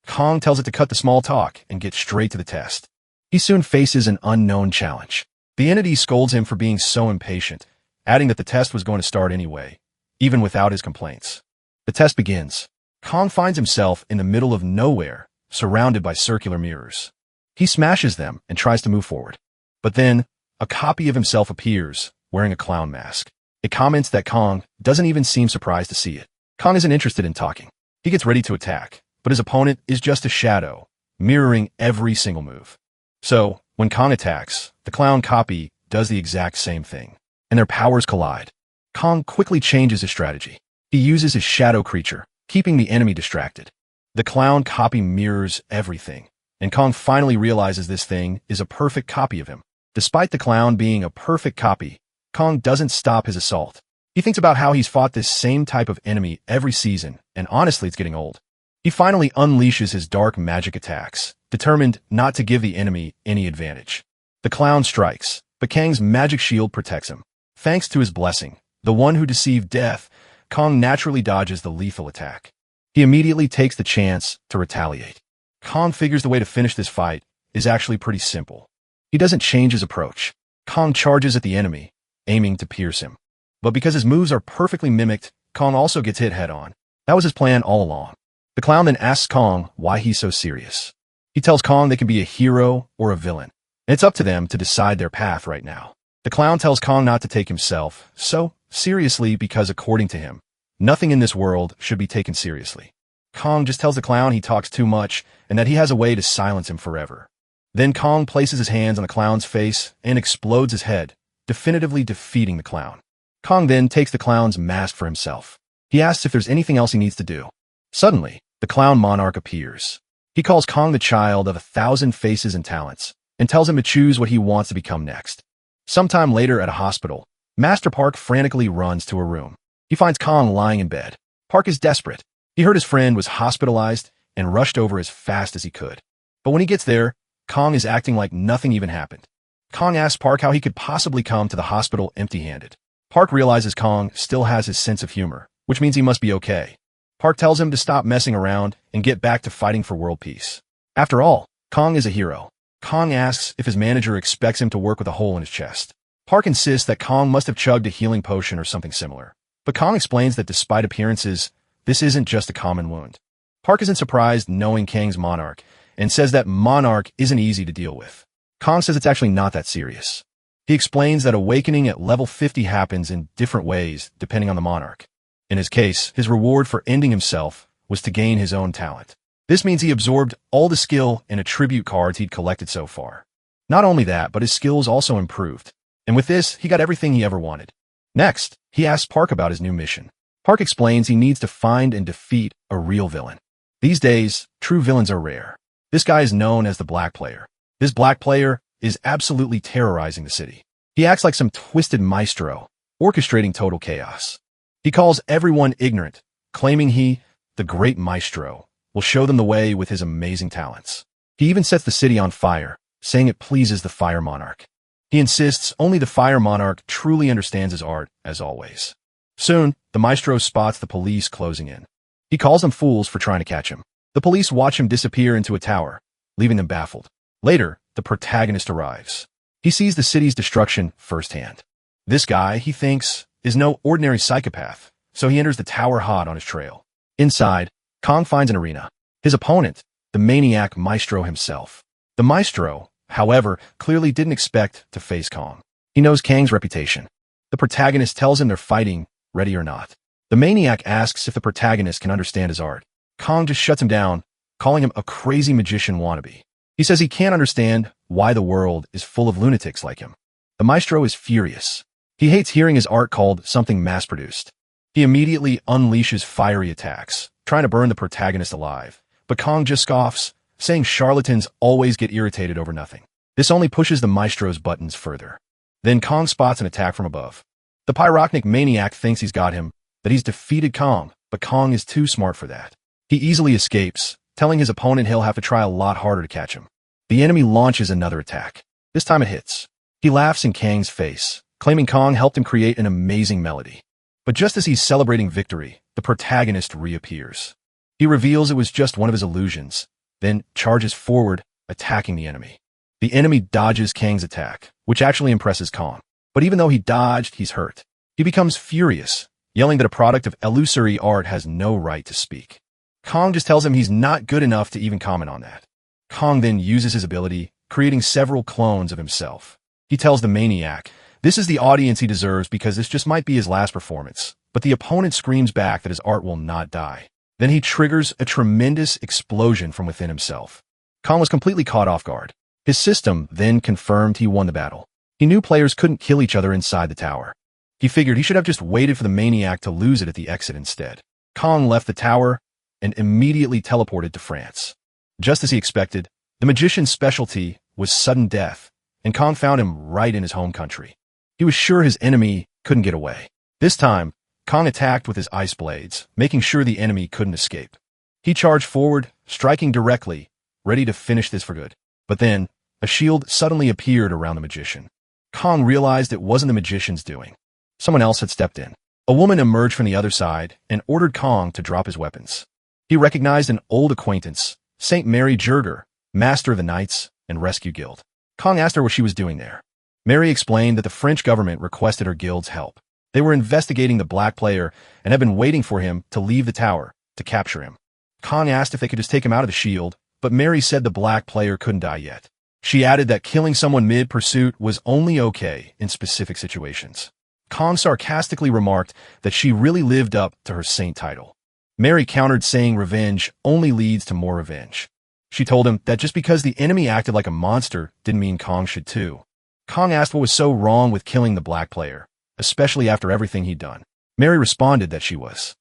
Kong tells it to cut the small talk and get straight to the test. He soon faces an unknown challenge. The entity scolds him for being so impatient, adding that the test was going to start anyway, even without his complaints. The test begins. Kong finds himself in the middle of nowhere, surrounded by circular mirrors. He smashes them and tries to move forward. But then, a copy of himself appears, wearing a clown mask. It comments that Kong doesn't even seem surprised to see it. Kong isn't interested in talking. He gets ready to attack, but his opponent is just a shadow, mirroring every single move. So, when Kong attacks, the clown copy does the exact same thing, and their powers collide. Kong quickly changes his strategy. He uses his shadow creature, keeping the enemy distracted. The clown copy mirrors everything, and Kong finally realizes this thing is a perfect copy of him. Despite the clown being a perfect copy, Kong doesn't stop his assault. He thinks about how he's fought this same type of enemy every season, and honestly, it's getting old. He finally unleashes his dark magic attacks, determined not to give the enemy any advantage. The clown strikes, but Kang's magic shield protects him. Thanks to his blessing, the one who deceived death, Kong naturally dodges the lethal attack. He immediately takes the chance to retaliate. Kong figures the way to finish this fight is actually pretty simple. He doesn't change his approach. Kong charges at the enemy, aiming to pierce him. But because his moves are perfectly mimicked, Kong also gets hit head-on. That was his plan all along. The clown then asks Kong why he's so serious. He tells Kong they can be a hero or a villain, and it's up to them to decide their path right now. The clown tells Kong not to take himself so seriously because, according to him, nothing in this world should be taken seriously. Kong just tells the clown he talks too much and that he has a way to silence him forever. Then Kong places his hands on the clown's face and explodes his head, definitively defeating the clown. Kong then takes the clown's mask for himself. He asks if there's anything else he needs to do. Suddenly, the clown monarch appears. He calls Kong the child of 1,000 faces and talents, and tells him to choose what he wants to become next. Sometime later at a hospital, Master Park frantically runs to a room. He finds Kong lying in bed. Park is desperate. He heard his friend was hospitalized and rushed over as fast as he could. But when he gets there, Kong is acting like nothing even happened. Kong asks Park how he could possibly come to the hospital empty-handed. Park realizes Kong still has his sense of humor, which means he must be okay. Park tells him to stop messing around and get back to fighting for world peace. After all, Kong is a hero. Kong asks if his manager expects him to work with a hole in his chest. Park insists that Kong must have chugged a healing potion or something similar. But Kong explains that despite appearances, this isn't just a common wound. Park isn't surprised knowing Kang's monarch and says that monarch isn't easy to deal with. Kong says it's actually not that serious. He explains that awakening at level 50 happens in different ways depending on the monarch. In his case, his reward for ending himself was to gain his own talent. This means he absorbed all the skill and attribute cards he'd collected so far. Not only that, but his skills also improved. And with this, he got everything he ever wanted. Next, he asks Park about his new mission. Park explains he needs to find and defeat a real villain. These days, true villains are rare. This guy is known as the Black Player. This Black Player is absolutely terrorizing the city. He acts like some twisted maestro, orchestrating total chaos. He calls everyone ignorant, claiming he, the great maestro, will show them the way with his amazing talents. He even sets the city on fire, saying it pleases the Fire Monarch. He insists only the Fire Monarch truly understands his art, as always. Soon, the maestro spots the police closing in. He calls them fools for trying to catch him. The police watch him disappear into a tower, leaving them baffled. Later, the protagonist arrives. He sees the city's destruction firsthand. This guy, he thinks, is no ordinary psychopath, so he enters the tower hot on his trail. Inside, Kong finds an arena. His opponent, the maniac maestro himself. The maestro, however, clearly didn't expect to face Kong. He knows Kang's reputation. The protagonist tells him they're fighting, ready or not. The maniac asks if the protagonist can understand his art. Kong just shuts him down, calling him a crazy magician wannabe. He says he can't understand why the world is full of lunatics like him. The maestro is furious. He hates hearing his art called something mass-produced. He immediately unleashes fiery attacks, trying to burn the protagonist alive. But Kong just scoffs, saying charlatans always get irritated over nothing. This only pushes the maestro's buttons further. Then Kong spots an attack from above. The pyrotechnic maniac thinks he's got him, that he's defeated Kong, but Kong is too smart for that. He easily escapes, telling his opponent he'll have to try a lot harder to catch him. The enemy launches another attack. This time it hits. He laughs in Kang's face, claiming Kong helped him create an amazing melody. But just as he's celebrating victory, the protagonist reappears. He reveals it was just one of his illusions, then charges forward, attacking the enemy. The enemy dodges Kang's attack, which actually impresses Kong. But even though he dodged, he's hurt. He becomes furious, yelling that a product of illusory art has no right to speak. Kong just tells him he's not good enough to even comment on that. Kong then uses his ability, creating several clones of himself. He tells the maniac, this is the audience he deserves because this just might be his last performance. But the opponent screams back that his art will not die. Then he triggers a tremendous explosion from within himself. Kong was completely caught off guard. His system then confirmed he won the battle. He knew players couldn't kill each other inside the tower. He figured he should have just waited for the maniac to lose it at the exit instead. Kong left the tower and immediately teleported to France. Just as he expected, the magician's specialty was sudden death, and Kong found him right in his home country. He was sure his enemy couldn't get away. This time, Kong attacked with his ice blades, making sure the enemy couldn't escape. He charged forward, striking directly, ready to finish this for good. But then, a shield suddenly appeared around the magician. Kong realized it wasn't the magician's doing. Someone else had stepped in. A woman emerged from the other side and ordered Kong to drop his weapons. He recognized an old acquaintance, Saint Mary Jurger, master of the Knights and Rescue Guild. Kong asked her what she was doing there. Mary explained that the French government requested her guild's help. They were investigating the Black Player and had been waiting for him to leave the tower to capture him. Kong asked if they could just take him out of the shield, but Mary said the Black Player couldn't die yet. She added that killing someone mid-pursuit was only okay in specific situations. Kong sarcastically remarked that she really lived up to her saint title. Mary countered, saying revenge only leads to more revenge. She told him that just because the enemy acted like a monster didn't mean Kong should too. Kong asked what was so wrong with killing the Black Player, especially after everything he'd done. Mary responded that she was